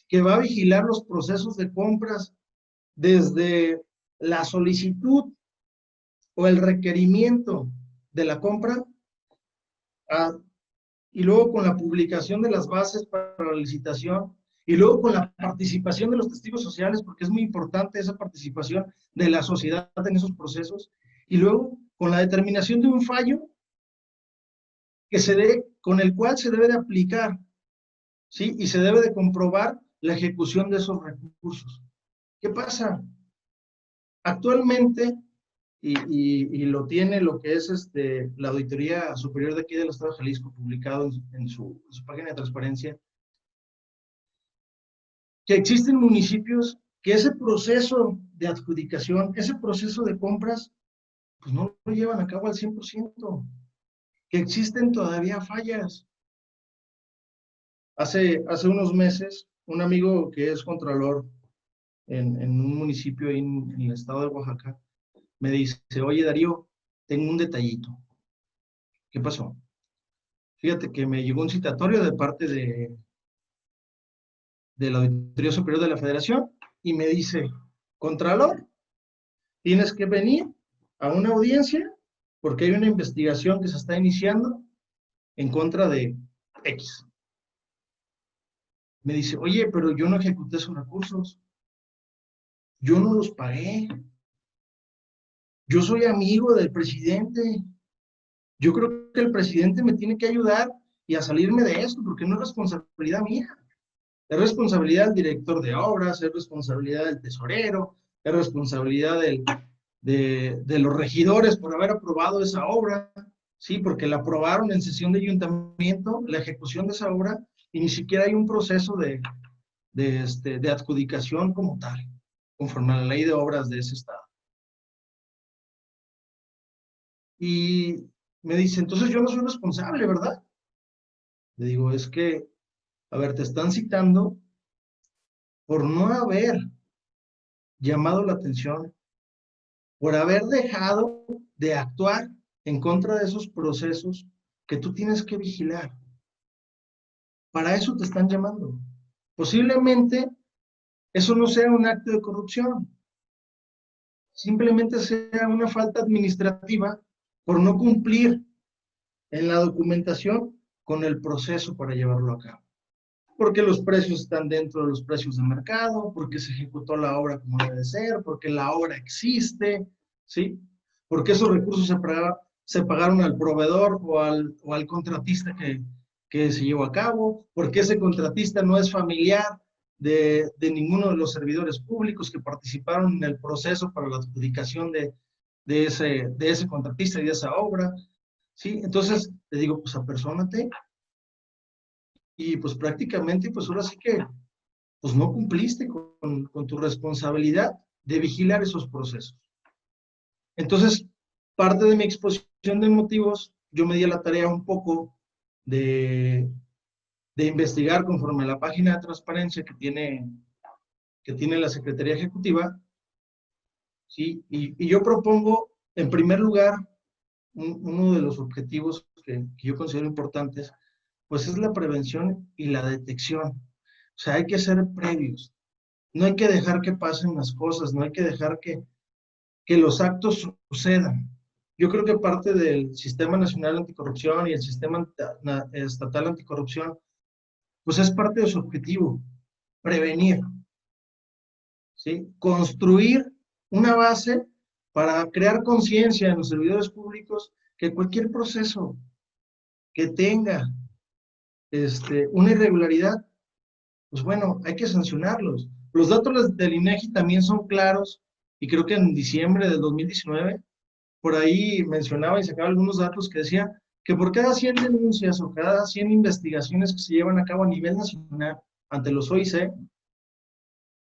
que va a vigilar los procesos de compras desde la solicitud o el requerimiento de la compra y luego con la publicación de las bases para la licitación y luego con la participación de los testigos sociales, porque es muy importante esa participación de la sociedad en esos procesos, y luego con la determinación de un fallo con el cual se debe de aplicar, ¿sí? Y se debe de comprobar la ejecución de esos recursos. ¿Qué pasa? Actualmente, y lo tiene lo que es la Auditoría Superior de aquí del Estado de Jalisco, publicado en su página de transparencia, que existen municipios que ese proceso de adjudicación, ese proceso de compras, pues no lo llevan a cabo al 100%, que existen todavía fallas. Hace unos meses, un amigo que es contralor en un municipio ahí en el estado de Oaxaca, me dice, oye Darío, tengo un detallito. ¿Qué pasó? Fíjate que me llegó un citatorio de parte de la Auditoría Superior de la Federación y me dice, Contralor, tienes que venir a una audiencia porque hay una investigación que se está iniciando en contra de X. Me dice, oye, pero yo no ejecuté esos recursos. Yo no los pagué. Yo soy amigo del presidente. Yo creo que el presidente me tiene que ayudar y a salirme de esto, porque no es responsabilidad mía. Es responsabilidad del director de obras, es responsabilidad del tesorero, es responsabilidad de los regidores por haber aprobado esa obra, ¿sí? Porque la aprobaron en sesión de ayuntamiento, la ejecución de esa obra, y ni siquiera hay un proceso de adjudicación como tal, conforme a la ley de obras de ese estado. Y me dice, entonces yo no soy responsable, ¿verdad? Le digo, es que, a ver, te están citando por no haber llamado la atención, por haber dejado de actuar en contra de esos procesos que tú tienes que vigilar. Para eso te están llamando. Posiblemente eso no sea un acto de corrupción, simplemente sea una falta administrativa por no cumplir en la documentación con el proceso para llevarlo a cabo. Porque los precios están dentro de los precios de mercado, porque se ejecutó la obra como debe ser, porque la obra existe, ¿sí? Porque esos recursos se pagaron al proveedor o al contratista que se llevó a cabo, porque ese contratista no es familiar de ninguno de los servidores públicos que participaron en el proceso para la adjudicación de ese contratista y de esa obra, ¿sí? Entonces, le digo, pues apérsónate. Y pues prácticamente, pues ahora sí que, pues no cumpliste con tu responsabilidad de vigilar esos procesos. Entonces, parte de mi exposición de motivos, yo me di a la tarea un poco de investigar conforme a la página de transparencia que tiene la Secretaría Ejecutiva, ¿sí? Y yo propongo, en primer lugar, uno de los objetivos que yo considero importantes, pues es la prevención y la detección. O sea, hay que ser previos. No hay que dejar que pasen las cosas, no hay que dejar que los actos sucedan. Yo creo que parte del Sistema Nacional Anticorrupción y el Sistema Estatal Anticorrupción, pues es parte de su objetivo, prevenir, ¿sí? Construir una base para crear conciencia en los servidores públicos que cualquier proceso que tenga una irregularidad, pues bueno, hay que sancionarlos. Los datos del INEGI también son claros, y creo que en diciembre del 2019, por ahí mencionaba y sacaba algunos datos que decía que por cada 100 denuncias o cada 100 investigaciones que se llevan a cabo a nivel nacional ante los OIC,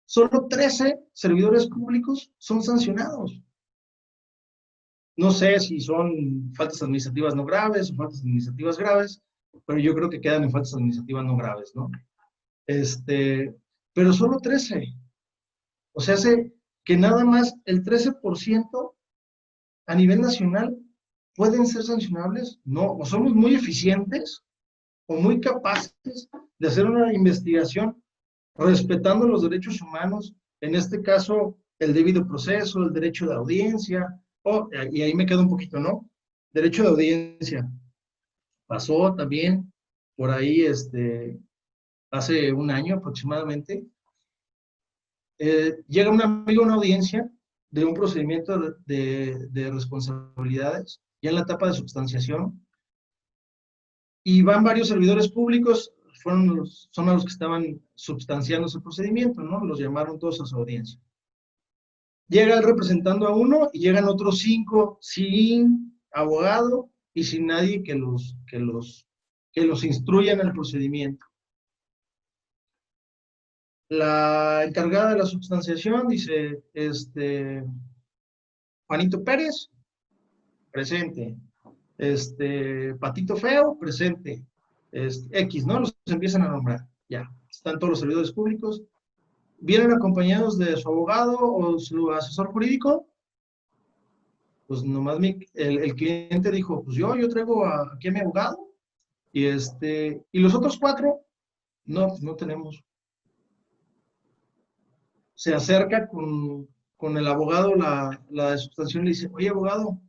solo 13 servidores públicos son sancionados. No sé si son faltas administrativas no graves o faltas administrativas graves, pero yo creo que quedan en faltas administrativas no graves, ¿no? Pero solo 13. O sea, hace que nada más el 13% a nivel nacional pueden ser sancionables. No, o somos muy eficientes o muy capaces de hacer una investigación respetando los derechos humanos, en este caso el debido proceso, el derecho de audiencia, y ahí me quedo un poquito, ¿no? Derecho de audiencia. Pasó también por ahí, hace un año aproximadamente, llega un amigo a una audiencia de un procedimiento de responsabilidades, ya en la etapa de substanciación, y van varios servidores públicos, son a los que estaban substanciando ese procedimiento, ¿no? Los llamaron todos a su audiencia. Llega él representando a uno y llegan otros 5 sin abogado y sin nadie que los instruya en el procedimiento. La encargada de la substanciación dice, Juanito Pérez, presente. Patito Feo, presente. X, ¿no? Los empiezan a nombrar. Ya, están todos los servidores públicos. ¿Vienen acompañados de su abogado o su asesor jurídico? Pues nomás el cliente dijo, pues yo traigo aquí a mi abogado. Y los otros 4, no, pues no tenemos. Se acerca con el abogado, la de substanciación, le dice, oye, abogado,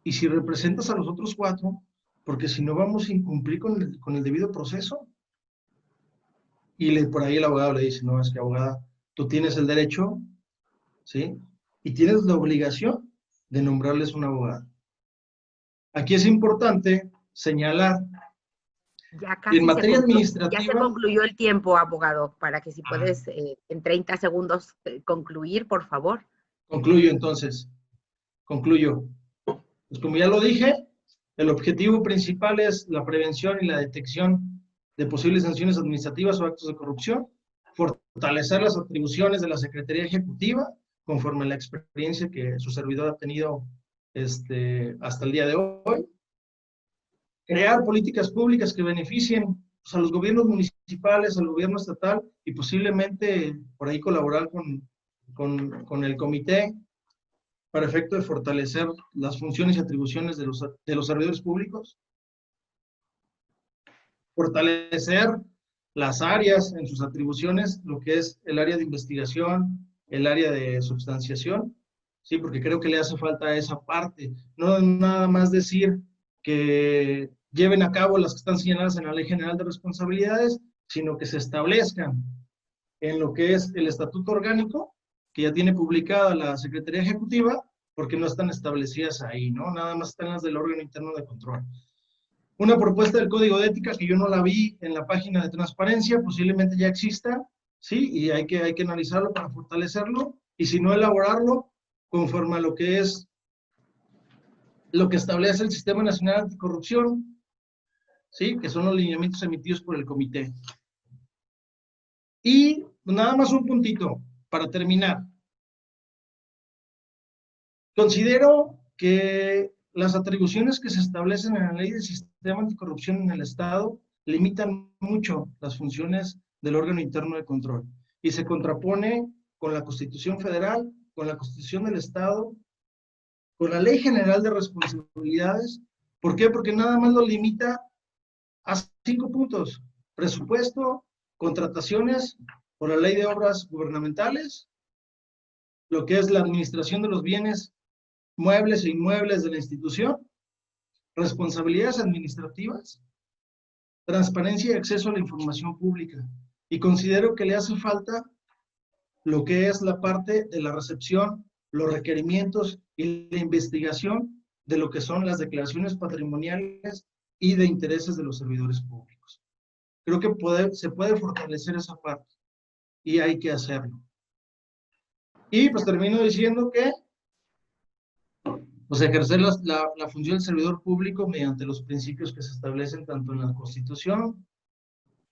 ¿y si representas a los otros 4? Porque si no vamos a incumplir con el debido proceso. Y por ahí el abogado le dice, no, es que abogada, tú tienes el derecho, ¿sí? Y tienes la obligación de nombrarles un abogado. Aquí es importante señalar ya casi en materia administrativa... Ya se concluyó el tiempo, abogado, para que si puedes en 30 segundos concluir, por favor. Concluyo entonces. Concluyo. Pues como ya lo dije, el objetivo principal es la prevención y la detección de posibles sanciones administrativas o actos de corrupción, fortalecer las atribuciones de la Secretaría Ejecutiva, conforme a la experiencia que su servidor ha tenido hasta el día de hoy, crear políticas públicas que beneficien pues, a los gobiernos municipales, al gobierno estatal y posiblemente por ahí colaborar con el comité para efecto de fortalecer las funciones y atribuciones de los servidores públicos, fortalecer las áreas en sus atribuciones, lo que es el área de investigación, el área de substanciación, sí, porque creo que le hace falta esa parte, no nada más decir que lleven a cabo las que están señaladas en la Ley General de Responsabilidades, sino que se establezcan en lo que es el estatuto orgánico, que ya tiene publicada la Secretaría Ejecutiva, porque no están establecidas ahí, ¿no? Nada más están las del órgano interno de control. Una propuesta del Código de Ética que yo no la vi en la página de transparencia, posiblemente ya exista, ¿sí? Y hay que analizarlo para fortalecerlo, y si no, elaborarlo conforme a lo que es lo que establece el Sistema Nacional Anticorrupción, ¿sí? Que son los lineamientos emitidos por el comité. Y nada más un puntito para terminar. Considero que las atribuciones que se establecen en la Ley del Sistema Anticorrupción en el Estado limitan mucho las funciones del órgano interno de control y se contrapone con la Constitución Federal, con la Constitución del Estado, con la Ley General de Responsabilidades. ¿Por qué? Porque nada más lo limita a 5 puntos: presupuesto, contrataciones por la Ley de Obras Gubernamentales, lo que es la administración de los bienes muebles e inmuebles de la institución, responsabilidades administrativas, transparencia y acceso a la información pública. Y considero que le hace falta lo que es la parte de la recepción, los requerimientos y la investigación de lo que son las declaraciones patrimoniales y de intereses de los servidores públicos. Creo que se puede fortalecer esa parte y hay que hacerlo. Y pues termino diciendo que pues ejercer la función del servidor público mediante los principios que se establecen tanto en la Constitución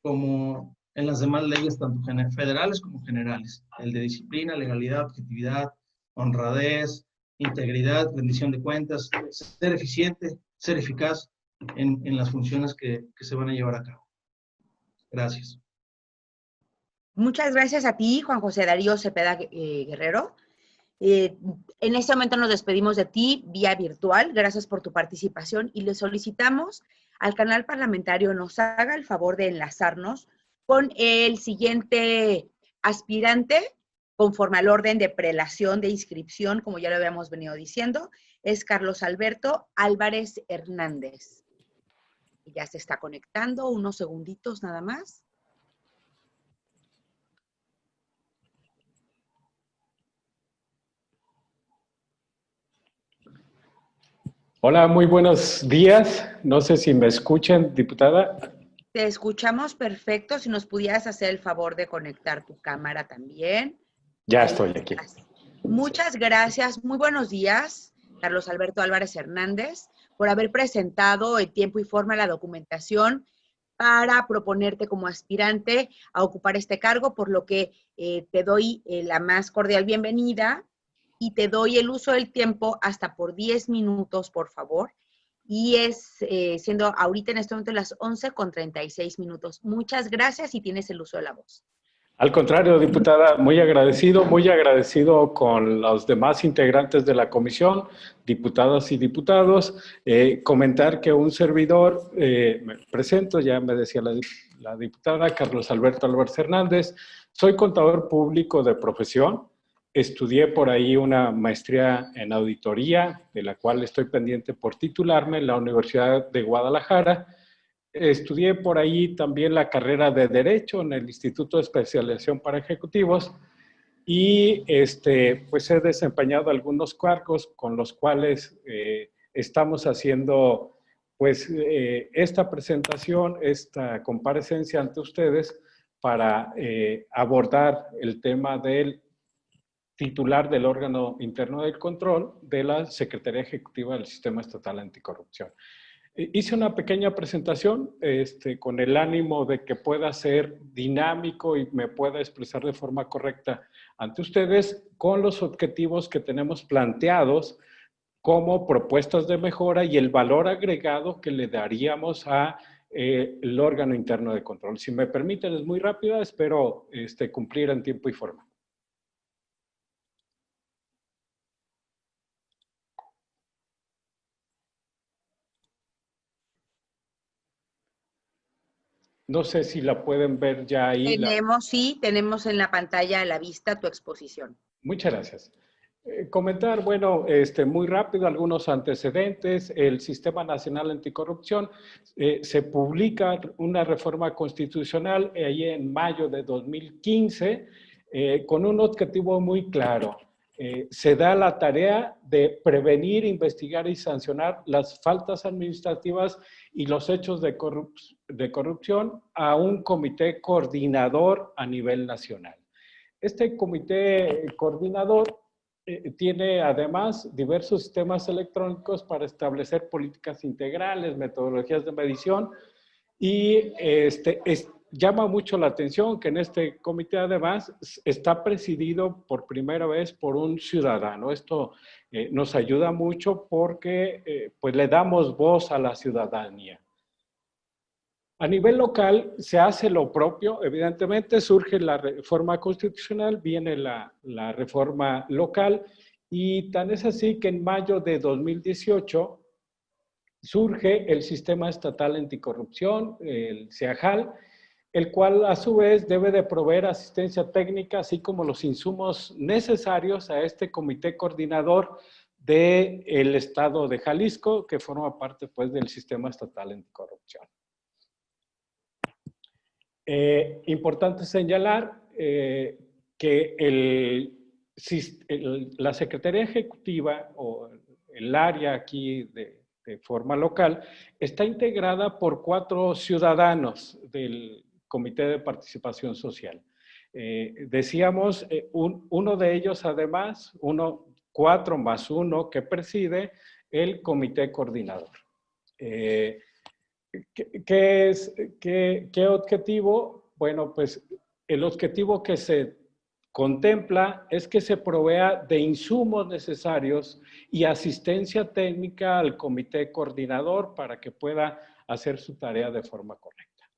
como en las demás leyes, tanto federales como generales. El de disciplina, legalidad, objetividad, honradez, integridad, rendición de cuentas, ser eficiente, ser eficaz en las funciones que se van a llevar a cabo. Gracias. Muchas gracias a ti, Juan José Darío Cepeda Guerrero. En este momento nos despedimos de ti vía virtual. Gracias por tu participación y le solicitamos al canal parlamentario nos haga el favor de enlazarnos con el siguiente aspirante conforme al orden de prelación de inscripción, como ya lo habíamos venido diciendo, es Carlos Alberto Álvarez Hernández. Ya se está conectando, unos segunditos nada más. Hola, muy buenos días. No sé si me escuchan, diputada. Te escuchamos perfecto. Si nos pudieras hacer el favor de conectar tu cámara también. Ya estoy aquí. Muchas gracias. Muy buenos días, Carlos Alberto Álvarez Hernández, por haber presentado en tiempo y forma la documentación para proponerte como aspirante a ocupar este cargo, por lo que te doy la más cordial bienvenida y te doy el uso del tiempo hasta por 10 minutos, por favor. Y es siendo ahorita en este momento las 11:36 minutos. Muchas gracias y tienes el uso de la voz. Al contrario, diputada, muy agradecido con los demás integrantes de la comisión, diputadas y diputados. Comentar que un servidor, me presento, ya me decía la diputada, Carlos Alberto Álvarez Hernández, soy contador público de profesión. Estudié por ahí una maestría en auditoría, de la cual estoy pendiente por titularme en la Universidad de Guadalajara. Estudié por ahí también la carrera de Derecho en el Instituto de Especialización para Ejecutivos y pues he desempeñado algunos cargos con los cuales estamos haciendo pues esta presentación, esta comparecencia ante ustedes para abordar el tema del titular del órgano interno del control de la Secretaría Ejecutiva del Sistema Estatal Anticorrupción. Hice una pequeña presentación con el ánimo de que pueda ser dinámico y me pueda expresar de forma correcta ante ustedes con los objetivos que tenemos planteados como propuestas de mejora y el valor agregado que le daríamos a el órgano interno de control. Si me permiten, es muy rápida, espero cumplir en tiempo y forma. No sé si la pueden ver ya ahí. Sí, tenemos en la pantalla a la vista tu exposición. Muchas gracias. Comentar, bueno, muy rápido algunos antecedentes. El Sistema Nacional Anticorrupción se publica una reforma constitucional ahí en mayo de 2015 con un objetivo muy claro. Se da la tarea de prevenir, investigar y sancionar las faltas administrativas y los hechos de corrupción a un comité coordinador a nivel nacional. Este comité coordinador tiene además diversos sistemas electrónicos para establecer políticas integrales, metodologías de medición y llama mucho la atención que en este comité además está presidido por primera vez por un ciudadano. Esto nos ayuda mucho porque pues le damos voz a la ciudadanía. A nivel local se hace lo propio, evidentemente surge la reforma constitucional, viene la reforma local y tan es así que en mayo de 2018 surge el Sistema Estatal Anticorrupción, el CEAJAL, el cual a su vez debe de proveer asistencia técnica, así como los insumos necesarios a este comité coordinador del Estado de Jalisco, que forma parte pues del Sistema Estatal Anticorrupción. Importante señalar que la Secretaría Ejecutiva o el área aquí de forma local está integrada por 4 ciudadanos del Comité de Participación Social. Decíamos, uno de ellos además, 4 más 1 que preside el Comité Coordinador. ¿Qué objetivo? Bueno, pues el objetivo que se contempla es que se provea de insumos necesarios y asistencia técnica al comité coordinador para que pueda hacer su tarea de forma correcta.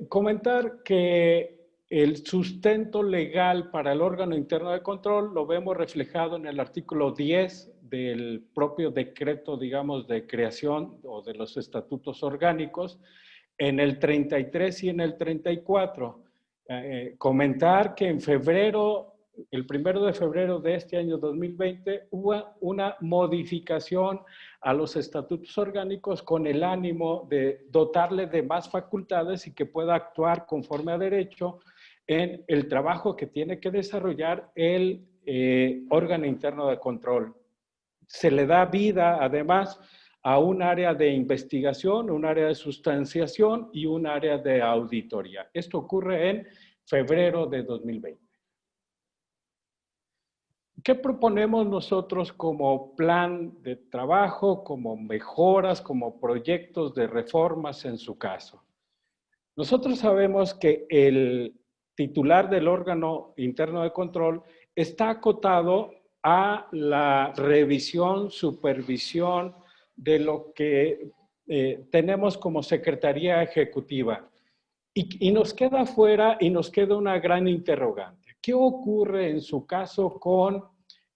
Comentar que el sustento legal para el órgano interno de control lo vemos reflejado en el artículo 10 del propio decreto, digamos, de creación o de los estatutos orgánicos, en el 33 y en el 34. Comentar que en febrero, el 1 de febrero de este año 2020, hubo una modificación a los estatutos orgánicos con el ánimo de dotarle de más facultades y que pueda actuar conforme a derecho en el trabajo que tiene que desarrollar el órgano interno de control. Se le da vida, además, a un área de investigación, un área de sustanciación y un área de auditoría. Esto ocurre en febrero de 2020. ¿Qué proponemos nosotros como plan de trabajo, como mejoras, como proyectos de reformas en su caso? Nosotros sabemos que el titular del órgano interno de control está acotado a la revisión, supervisión de lo que tenemos como Secretaría Ejecutiva. Y nos queda fuera y nos queda una gran interrogante. ¿Qué ocurre en su caso con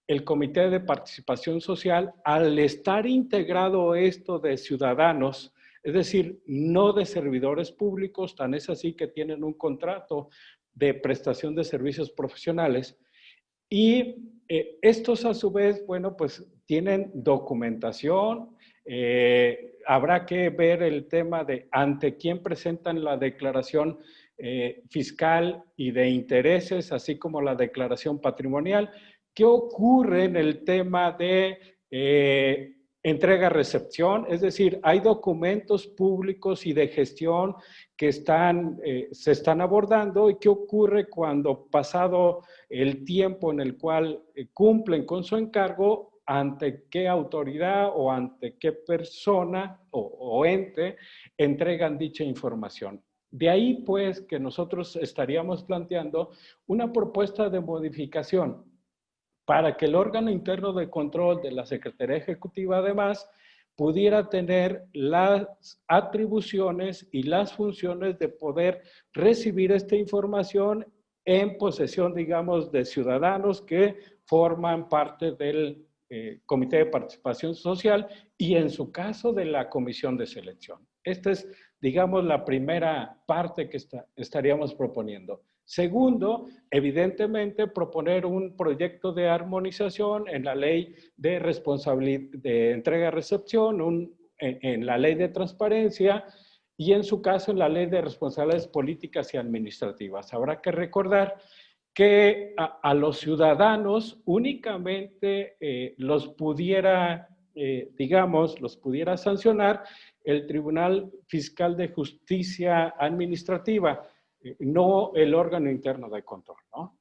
el Comité de Participación Social al estar integrado esto de ciudadanos, es decir, no de servidores públicos, tan es así que tienen un contrato de prestación de servicios profesionales? Y estos a su vez, bueno, pues tienen documentación, habrá que ver el tema de ante quién presentan la declaración fiscal y de intereses, así como la declaración patrimonial. ¿Qué ocurre en el tema de entrega-recepción? Es decir, hay documentos públicos y de gestión que se están abordando, y qué ocurre cuando pasado el tiempo en el cual cumplen con su encargo, ante qué autoridad o ante qué persona o ente entregan dicha información. De ahí pues que nosotros estaríamos planteando una propuesta de modificación para que el órgano interno de control de la Secretaría Ejecutiva además pudiera tener las atribuciones y las funciones de poder recibir esta información en posesión, digamos, de ciudadanos que forman parte del Comité de Participación Social y en su caso de la Comisión de Selección. Esta es, digamos, la primera parte que estaríamos proponiendo. Segundo, evidentemente, proponer un proyecto de armonización en la ley de responsabilidad de entrega-recepción, en la ley de transparencia y en su caso en la ley de responsabilidades políticas y administrativas. Habrá que recordar que a los ciudadanos únicamente los pudiera sancionar el Tribunal Fiscal de Justicia Administrativa, no el órgano interno de control, ¿no?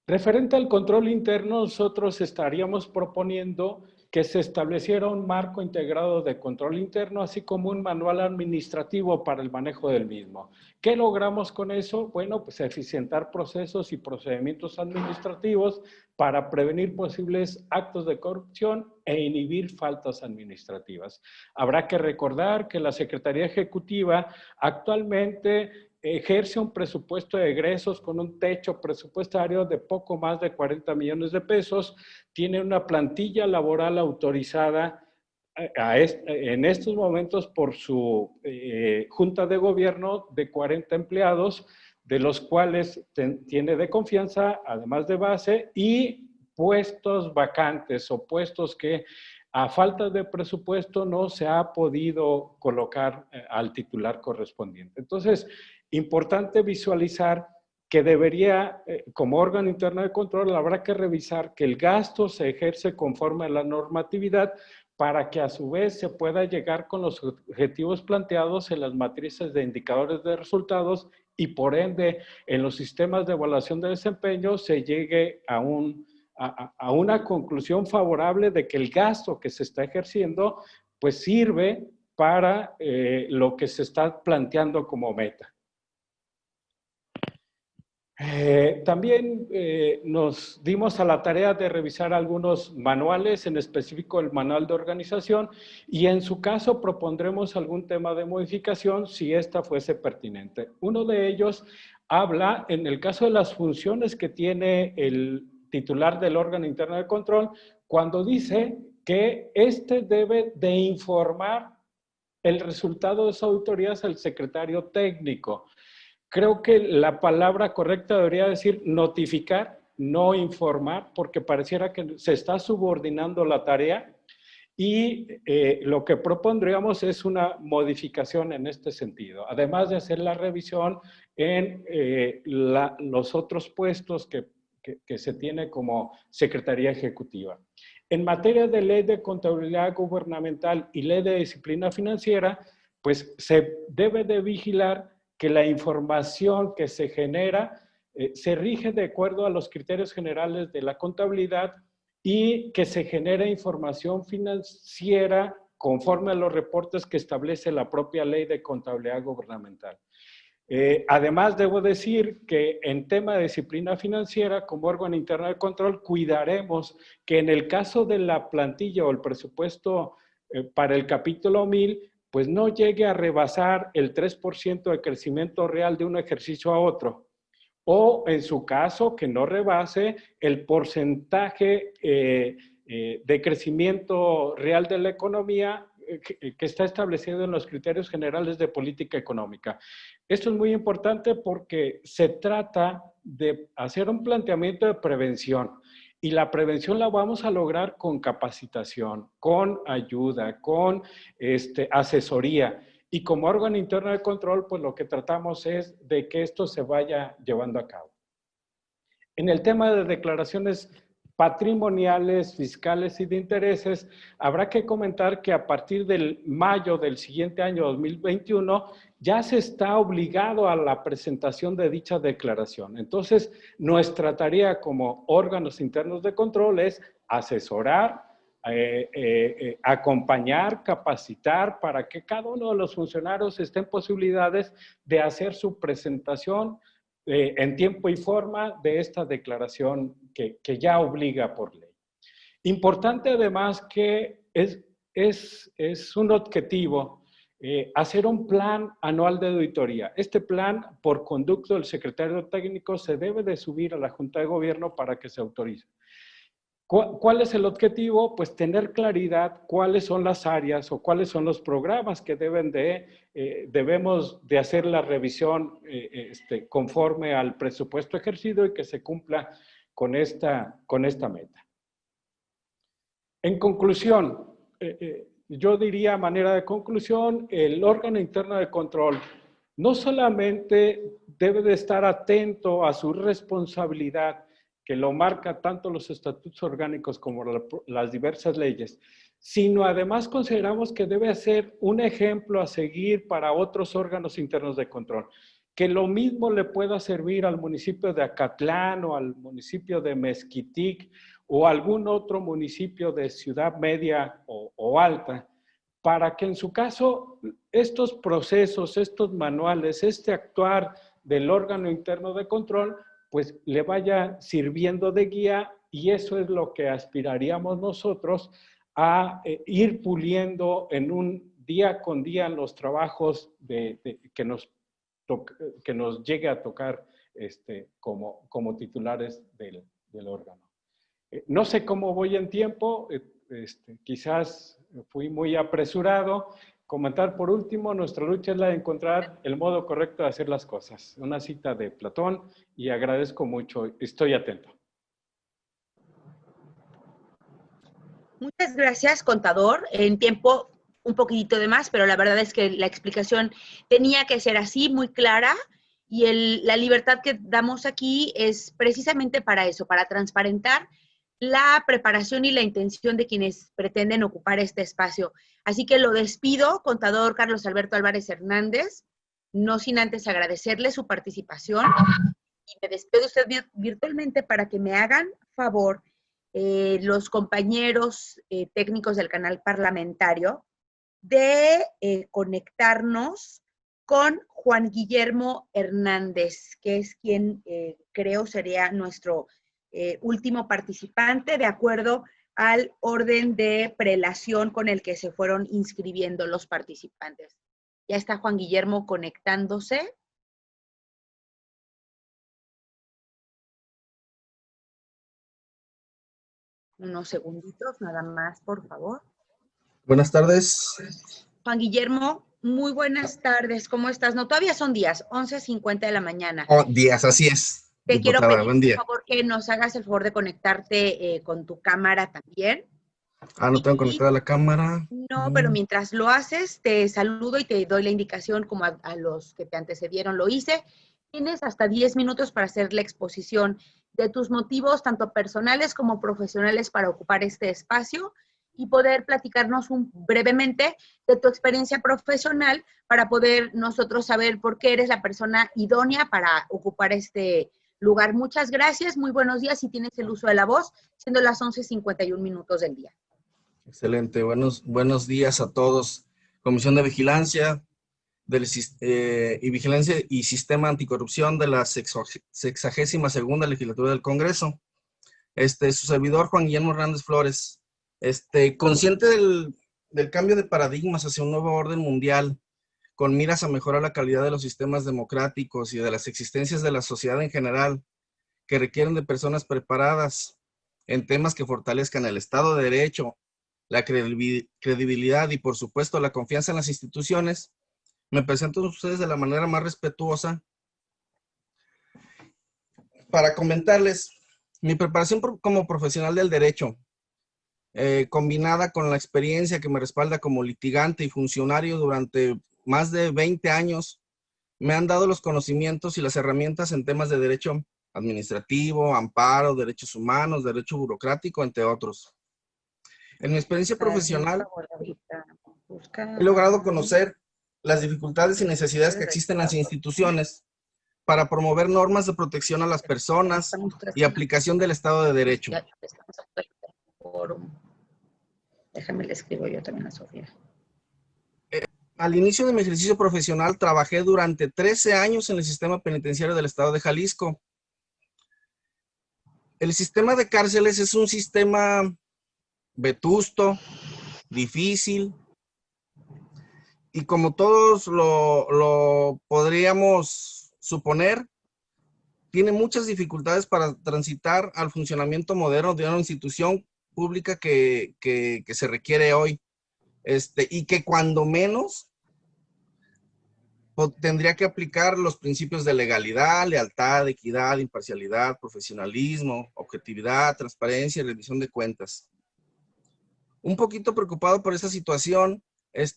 Referente al control interno, nosotros estaríamos proponiendo que se estableciera un marco integrado de control interno, así como un manual administrativo para el manejo del mismo. ¿Qué logramos con eso? Bueno, pues eficientar procesos y procedimientos administrativos para prevenir posibles actos de corrupción e inhibir faltas administrativas. Habrá que recordar que la Secretaría Ejecutiva actualmente ejerce un presupuesto de egresos con un techo presupuestario de poco más de 40 millones de pesos, tiene una plantilla laboral autorizada en estos momentos por su Junta de Gobierno de 40 empleados, de los cuales tiene de confianza, además de base, y puestos vacantes o puestos que a falta de presupuesto no se ha podido colocar al titular correspondiente. Entonces, importante visualizar que debería, como órgano interno de control, habrá que revisar que el gasto se ejerce conforme a la normatividad para que a su vez se pueda llegar con los objetivos planteados en las matrices de indicadores de resultados y por ende en los sistemas de evaluación de desempeño se llegue a una conclusión favorable de que el gasto que se está ejerciendo pues sirve para lo que se está planteando como meta. También nos dimos a la tarea de revisar algunos manuales, en específico el manual de organización, y en su caso propondremos algún tema de modificación si esta fuese pertinente. Uno de ellos habla, en el caso de las funciones que tiene el titular del órgano interno de control, cuando dice que éste debe de informar el resultado de sus auditorías al secretario técnico. Creo que la palabra correcta debería decir notificar, no informar, porque pareciera que se está subordinando la tarea y lo que propondríamos es una modificación en este sentido, además de hacer la revisión en los otros puestos que se tiene como Secretaría Ejecutiva. En materia de ley de contabilidad gubernamental y ley de disciplina financiera, pues se debe de vigilar que la información que se genera se rige de acuerdo a los criterios generales de la contabilidad y que se genere información financiera conforme a los reportes que establece la propia ley de contabilidad gubernamental. Además, debo decir que en tema de disciplina financiera, como órgano interno de control, cuidaremos que en el caso de la plantilla o el presupuesto para el capítulo 1000, pues no llegue a rebasar el 3% de crecimiento real de un ejercicio a otro. O en su caso, que no rebase el porcentaje de crecimiento real de la economía que está establecido en los criterios generales de política económica. Esto es muy importante porque se trata de hacer un planteamiento de prevención. Y la prevención la vamos a lograr con capacitación, con ayuda, con asesoría. Y como órgano interno de control, pues lo que tratamos es de que esto se vaya llevando a cabo. En el tema de declaraciones patrimoniales, fiscales y de intereses, habrá que comentar que a partir del mayo del siguiente año 2021 ya se está obligado a la presentación de dicha declaración. Entonces, nuestra tarea como órganos internos de control es asesorar, acompañar, capacitar para que cada uno de los funcionarios esté en posibilidades de hacer su presentación en tiempo y forma de esta declaración que ya obliga por ley. Importante además que es un objetivo hacer un plan anual de auditoría. Este plan, por conducto del secretario técnico, se debe de subir a la Junta de Gobierno para que se autorice. ¿Cuál es el objetivo? Pues tener claridad cuáles son las áreas o cuáles son los programas que debemos de hacer la revisión conforme al presupuesto ejercido y que se cumpla con esta meta. En conclusión, yo diría a manera de conclusión, el órgano interno de control no solamente debe de estar atento a su responsabilidad, que lo marca tanto los estatutos orgánicos como las diversas leyes, sino además consideramos que debe ser un ejemplo a seguir para otros órganos internos de control. Que lo mismo le pueda servir al municipio de Acatlán o al municipio de Mezquitic o algún otro municipio de ciudad media o alta, para que en su caso estos procesos, estos manuales, este actuar del órgano interno de control, pues le vaya sirviendo de guía, y eso es lo que aspiraríamos nosotros a ir puliendo en un día con día en los trabajos que nos llegue a tocar como titulares del órgano. No sé cómo voy en tiempo, quizás fui muy apresurado. Comentar por último, nuestra lucha es la de encontrar el modo correcto de hacer las cosas. Una cita de Platón, y agradezco mucho, estoy atento. Muchas gracias, contador. En tiempo un poquitito de más, pero la verdad es que la explicación tenía que ser así, muy clara, y la libertad que damos aquí es precisamente para eso, para transparentar la preparación y la intención de quienes pretenden ocupar este espacio. Así que lo despido, contador Carlos Alberto Álvarez Hernández, no sin antes agradecerle su participación, y me despido de usted virtualmente para que me hagan favor los compañeros técnicos del canal parlamentario de conectarnos con Juan Guillermo Hernández, que es quien creo sería nuestro último participante, de acuerdo al orden de prelación con el que se fueron inscribiendo los participantes. Ya está Juan Guillermo conectándose. Unos segunditos, nada más, por favor. Buenas tardes. Juan Guillermo, muy buenas tardes. ¿Cómo estás? No, todavía son días, 11:50 de la mañana. Oh, días, así es. Te Diputada, quiero pedir, buen día. por favor, que nos hagas el favor de conectarte con tu cámara también. No tengo conectada la cámara. No, pero mientras lo haces, te saludo y te doy la indicación, como a los que te antecedieron lo hice. Tienes hasta 10 minutos para hacer la exposición de tus motivos, tanto personales como profesionales, para ocupar este espacio y poder platicarnos brevemente de tu experiencia profesional para poder nosotros saber por qué eres la persona idónea para ocupar este lugar. Muchas gracias, muy buenos días, y tienes el uso de la voz, siendo las 11:51 minutos del día. Excelente, buenos días a todos. Comisión de Vigilancia y Vigilancia y Sistema Anticorrupción de la 62ª Legislatura del Congreso. Su servidor, Juan Guillermo Hernández Flores, consciente del cambio de paradigmas hacia un nuevo orden mundial, con miras a mejorar la calidad de los sistemas democráticos y de las existencias de la sociedad en general, que requieren de personas preparadas en temas que fortalezcan el Estado de Derecho, la credibilidad y, por supuesto, la confianza en las instituciones. Me presento a ustedes de la manera más respetuosa para comentarles mi preparación como profesional del derecho, combinada con la experiencia que me respalda como litigante y funcionario durante más de 20 años, me han dado los conocimientos y las herramientas en temas de derecho administrativo, amparo, derechos humanos, derecho burocrático, entre otros. En mi experiencia profesional, he logrado conocer las dificultades y necesidades que existen en las instituciones para promover normas de protección a las personas y aplicación del Estado de Derecho. Déjame le escribo yo también a Sofía. Al inicio de mi ejercicio profesional, trabajé durante 13 años en el sistema penitenciario del Estado de Jalisco. El sistema de cárceles es un sistema vetusto, difícil, y como todos lo podríamos suponer, tiene muchas dificultades para transitar al funcionamiento moderno de una institución pública que se requiere hoy, y que cuando menos tendría que aplicar los principios de legalidad, lealtad, equidad, imparcialidad, profesionalismo, objetividad, transparencia y rendición de cuentas. Un poquito preocupado por esta situación,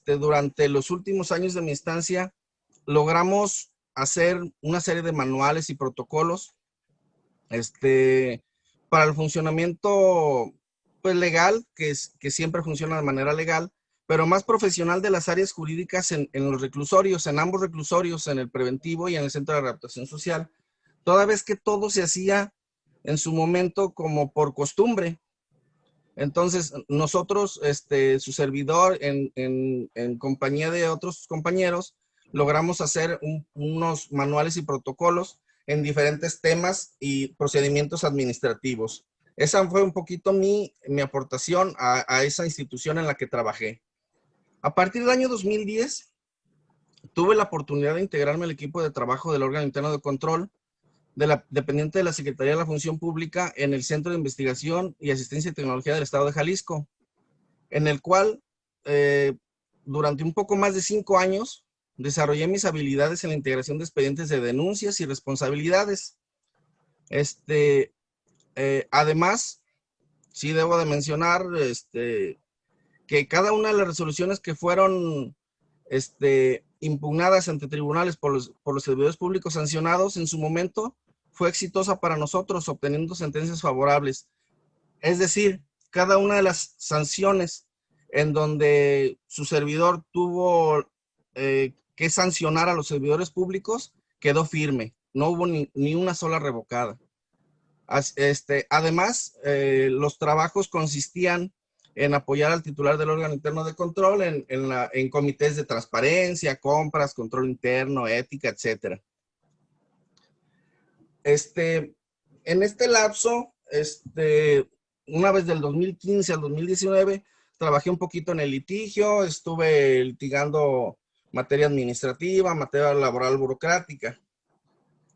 durante los últimos años de mi estancia, logramos hacer una serie de manuales y protocolos para el funcionamiento pues, legal, que siempre funciona de manera legal, pero más profesional de las áreas jurídicas en los reclusorios, en ambos reclusorios, en el preventivo y en el centro de readaptación social, toda vez que todo se hacía en su momento como por costumbre. Entonces, nosotros, su servidor, en compañía de otros compañeros, logramos hacer unos manuales y protocolos en diferentes temas y procedimientos administrativos. Esa fue un poquito mi aportación a esa institución en la que trabajé. A partir del año 2010, tuve la oportunidad de integrarme al equipo de trabajo del órgano interno de control, dependiente de la Secretaría de la Función Pública en el Centro de Investigación y Asistencia y Tecnología del Estado de Jalisco, en el cual durante un poco más de 5 años desarrollé mis habilidades en la integración de expedientes de denuncias y responsabilidades. Además, sí debo de mencionar que cada una de las resoluciones que fueron impugnadas ante tribunales por los servidores públicos sancionados en su momento fue exitosa para nosotros, obteniendo sentencias favorables. Es decir, cada una de las sanciones en donde su servidor tuvo que sancionar a los servidores públicos quedó firme. No hubo ni una sola revocada. Además, los trabajos consistían en apoyar al titular del órgano interno de control en comités de transparencia, compras, control interno, ética, etc. En este lapso, una vez del 2015 al 2019, trabajé un poquito en el litigio, estuve litigando materia administrativa, materia laboral burocrática.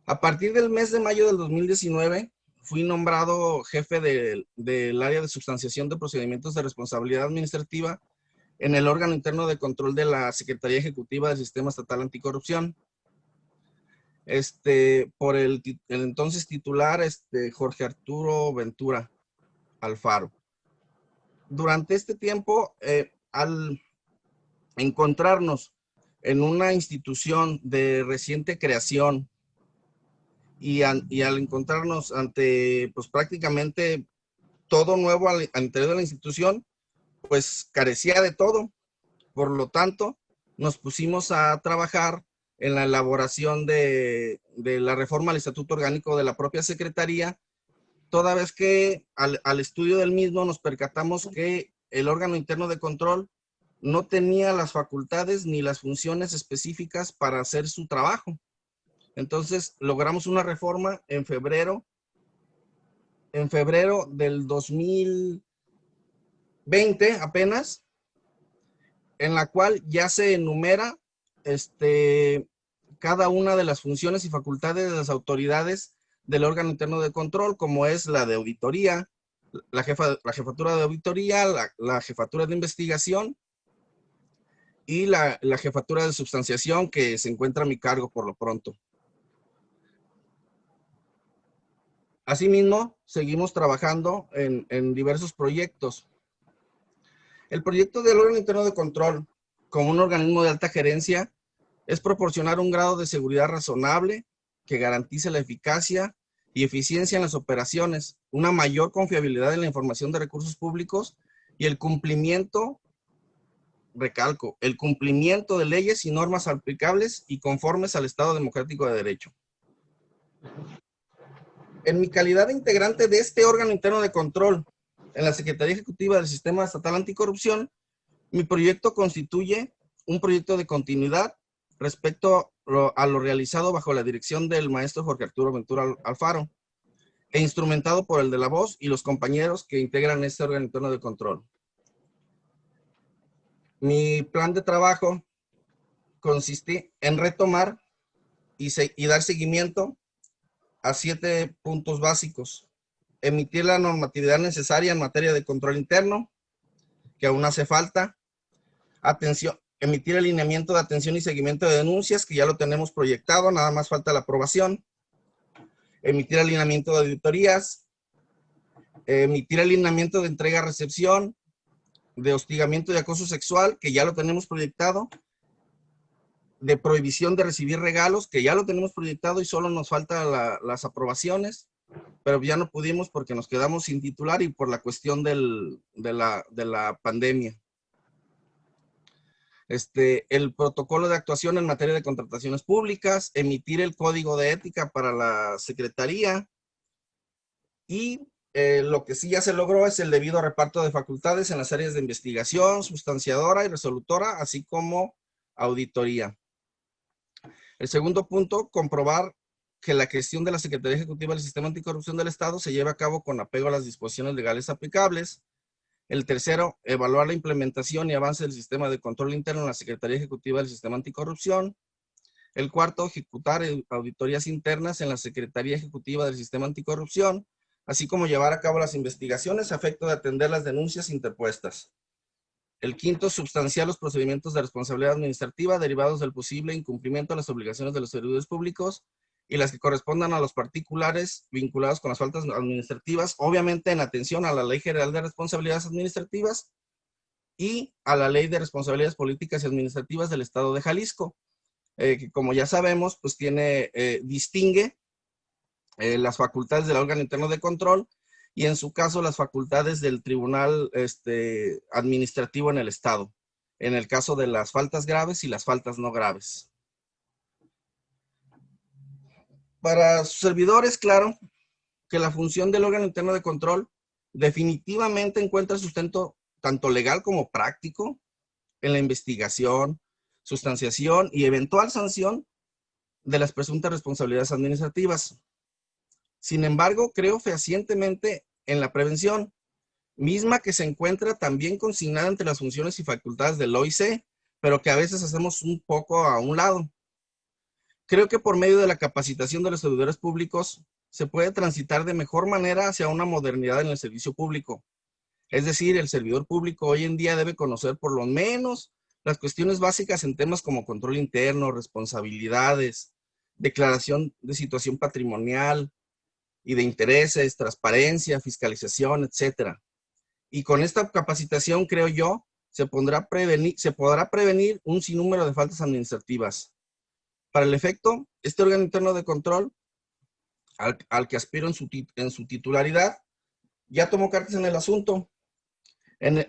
A partir del mes de mayo del 2019, fui nombrado jefe del área de sustanciación de procedimientos de responsabilidad administrativa en el órgano interno de control de la Secretaría Ejecutiva del Sistema Estatal Anticorrupción. Por el entonces titular, Jorge Arturo Ventura Alfaro. Durante este tiempo, al encontrarnos en una institución de reciente creación y al encontrarnos ante, pues prácticamente todo nuevo al interior de la institución, pues carecía de todo. Por lo tanto, nos pusimos a trabajar en la elaboración de la reforma al Estatuto Orgánico de la propia Secretaría, toda vez que al estudio del mismo nos percatamos que el órgano interno de control no tenía las facultades ni las funciones específicas para hacer su trabajo. Entonces, logramos una reforma en febrero del 2020 apenas, en la cual ya se enumera cada una de las funciones y facultades de las autoridades del órgano interno de control, como es la de auditoría, la jefatura de auditoría, la jefatura de investigación y la jefatura de substanciación, que se encuentra a mi cargo por lo pronto. Asimismo, seguimos trabajando en diversos proyectos. El proyecto del órgano interno de control, como un organismo de alta gerencia, es proporcionar un grado de seguridad razonable que garantice la eficacia y eficiencia en las operaciones, una mayor confiabilidad en la información de recursos públicos y el cumplimiento, recalco, el cumplimiento de leyes y normas aplicables y conformes al Estado Democrático de Derecho. En mi calidad de integrante de este órgano interno de control en la Secretaría Ejecutiva del Sistema Estatal Anticorrupción, mi proyecto constituye un proyecto de continuidad respecto a lo realizado bajo la dirección del maestro Jorge Arturo Ventura Alfaro e instrumentado por el de la voz y los compañeros que integran este órgano interno de control. Mi plan de trabajo consiste en retomar y dar seguimiento a 7 puntos básicos. Emitir la normatividad necesaria en materia de control interno, que aún hace falta. Emitir el lineamiento de atención y seguimiento de denuncias, que ya lo tenemos proyectado, nada más falta la aprobación. Emitir el lineamiento de auditorías. Emitir el lineamiento de entrega-recepción, de hostigamiento y acoso sexual, que ya lo tenemos proyectado. De prohibición de recibir regalos, que ya lo tenemos proyectado y solo nos faltan las aprobaciones, pero ya no pudimos porque nos quedamos sin titular y por la cuestión de la pandemia. El protocolo de actuación en materia de contrataciones públicas, emitir el código de ética para la Secretaría, Y lo que sí ya se logró es el debido reparto de facultades en las áreas de investigación, sustanciadora y resolutora, así como auditoría. El segundo punto, comprobar que la gestión de la Secretaría Ejecutiva del Sistema Anticorrupción del Estado se lleve a cabo con apego a las disposiciones legales aplicables. El tercero, evaluar la implementación y avance del sistema de control interno en la Secretaría Ejecutiva del Sistema Anticorrupción. El cuarto, ejecutar auditorías internas en la Secretaría Ejecutiva del Sistema Anticorrupción, así como llevar a cabo las investigaciones a efecto de atender las denuncias interpuestas. El quinto, sustanciar los procedimientos de responsabilidad administrativa derivados del posible incumplimiento de las obligaciones de los servidores públicos y las que correspondan a los particulares vinculados con las faltas administrativas, obviamente en atención a la Ley General de Responsabilidades Administrativas y a la Ley de Responsabilidades Políticas y Administrativas del Estado de Jalisco, que como ya sabemos, pues distingue las facultades del órgano interno de control y en su caso las facultades del tribunal administrativo en el Estado, en el caso de las faltas graves y las faltas no graves. Para sus servidores, claro, que la función del órgano interno de control definitivamente encuentra sustento tanto legal como práctico en la investigación, sustanciación y eventual sanción de las presuntas responsabilidades administrativas. Sin embargo, creo fehacientemente en la prevención, misma que se encuentra también consignada entre las funciones y facultades del OIC, pero que a veces hacemos un poco a un lado. Creo que por medio de la capacitación de los servidores públicos se puede transitar de mejor manera hacia una modernidad en el servicio público. Es decir, el servidor público hoy en día debe conocer por lo menos las cuestiones básicas en temas como control interno, responsabilidades, declaración de situación patrimonial y de intereses, transparencia, fiscalización, etc. Y con esta capacitación, creo yo, se podrá prevenir un sinnúmero de faltas administrativas. Para el efecto, este órgano interno de control, al que aspiro en su titularidad, ya tomó cartas en el asunto.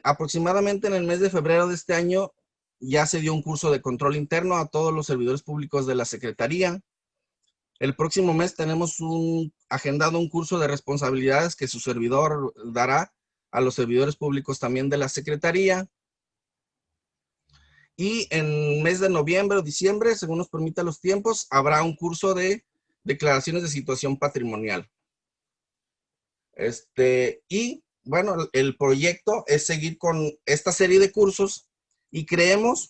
Aproximadamente en el mes de febrero de este año, ya se dio un curso de control interno a todos los servidores públicos de la Secretaría. El próximo mes tenemos agendado un curso de responsabilidades que su servidor dará a los servidores públicos también de la Secretaría. Y en el mes de noviembre o diciembre, según nos permitan los tiempos, habrá un curso de declaraciones de situación patrimonial. Y bueno, el proyecto es seguir con esta serie de cursos y creo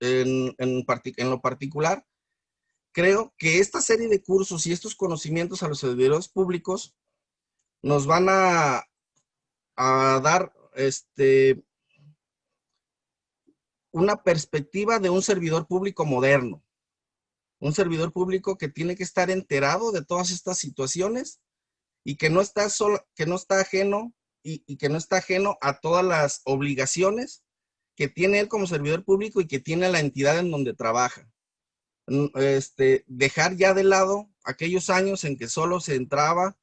en lo particular, creo que esta serie de cursos y estos conocimientos a los servidores públicos nos van a dar una perspectiva de un servidor público moderno. Un servidor público que tiene que estar enterado de todas estas situaciones y que no está ajeno a todas las obligaciones que tiene él como servidor público y que tiene la entidad en donde trabaja. Dejar ya de lado aquellos años en que solo se entraba,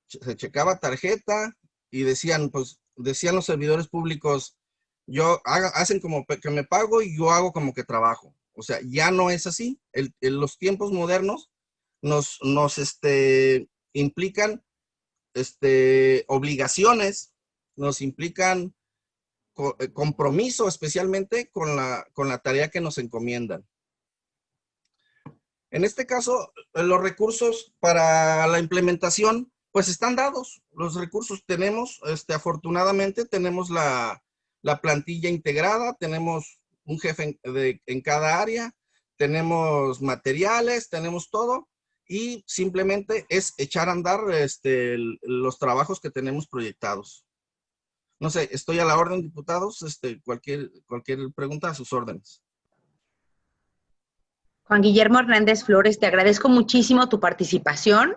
se checaba tarjeta y decían los servidores públicos, hacen como que me pago y yo hago como que trabajo. O sea, ya no es así. Los tiempos modernos nos implican obligaciones, nos implican compromiso, especialmente con la tarea que nos encomiendan. En este caso, los recursos para la implementación, pues están dados. Los recursos tenemos, afortunadamente, tenemos la plantilla integrada, tenemos un jefe en cada área, tenemos materiales, tenemos todo, y simplemente es echar a andar los trabajos que tenemos proyectados. No sé, estoy a la orden, diputados, cualquier pregunta a sus órdenes. Juan Guillermo Hernández Flores, te agradezco muchísimo tu participación,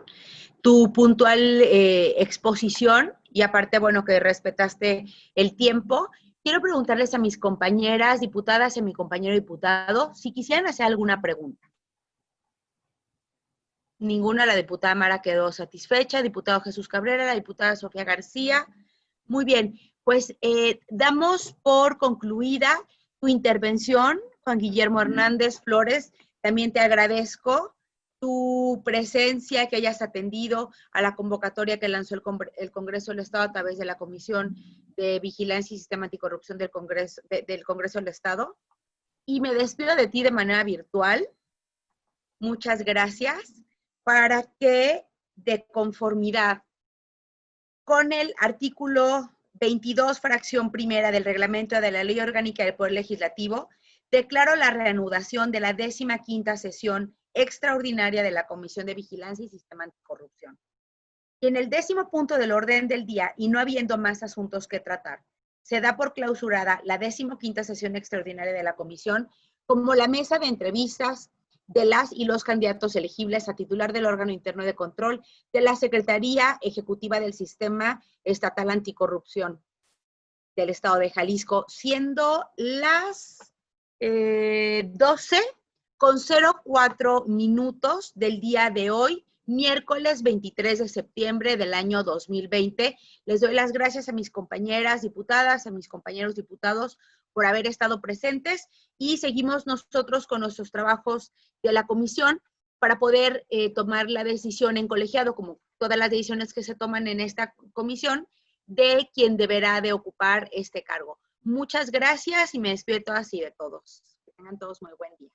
tu puntual exposición y aparte, bueno, que respetaste el tiempo. Quiero preguntarles a mis compañeras diputadas y a mi compañero diputado si quisieran hacer alguna pregunta. Ninguna, la diputada Mara quedó satisfecha, diputado Jesús Cabrera, la diputada Sofía García. Muy bien, pues damos por concluida tu intervención, Juan Guillermo Hernández Flores. También te agradezco tu presencia, que hayas atendido a la convocatoria que lanzó el Congreso del Estado a través de la Comisión de Vigilancia y Sistema Anticorrupción del Congreso del Estado. Y me despido de ti de manera virtual. Muchas gracias, para que, de conformidad con el artículo 22, fracción primera del reglamento de la Ley Orgánica del Poder Legislativo, declaro la reanudación de la 15ª sesión extraordinaria de la Comisión de Vigilancia y Sistema Anticorrupción. Y en el 10º punto del orden del día, y no habiendo más asuntos que tratar, se da por clausurada la 15ª sesión extraordinaria de la Comisión, como la mesa de entrevistas de las y los candidatos elegibles a titular del órgano interno de control de la Secretaría Ejecutiva del Sistema Estatal Anticorrupción del Estado de Jalisco, siendo las 12:04 minutos del día de hoy, miércoles 23 de septiembre del año 2020. Les doy las gracias a mis compañeras diputadas, a mis compañeros diputados por haber estado presentes, y seguimos nosotros con nuestros trabajos de la comisión para poder tomar la decisión en colegiado, como todas las decisiones que se toman en esta comisión, de quién deberá de ocupar este cargo. Muchas gracias y me despido de todas y de todos. Que tengan todos muy buen día.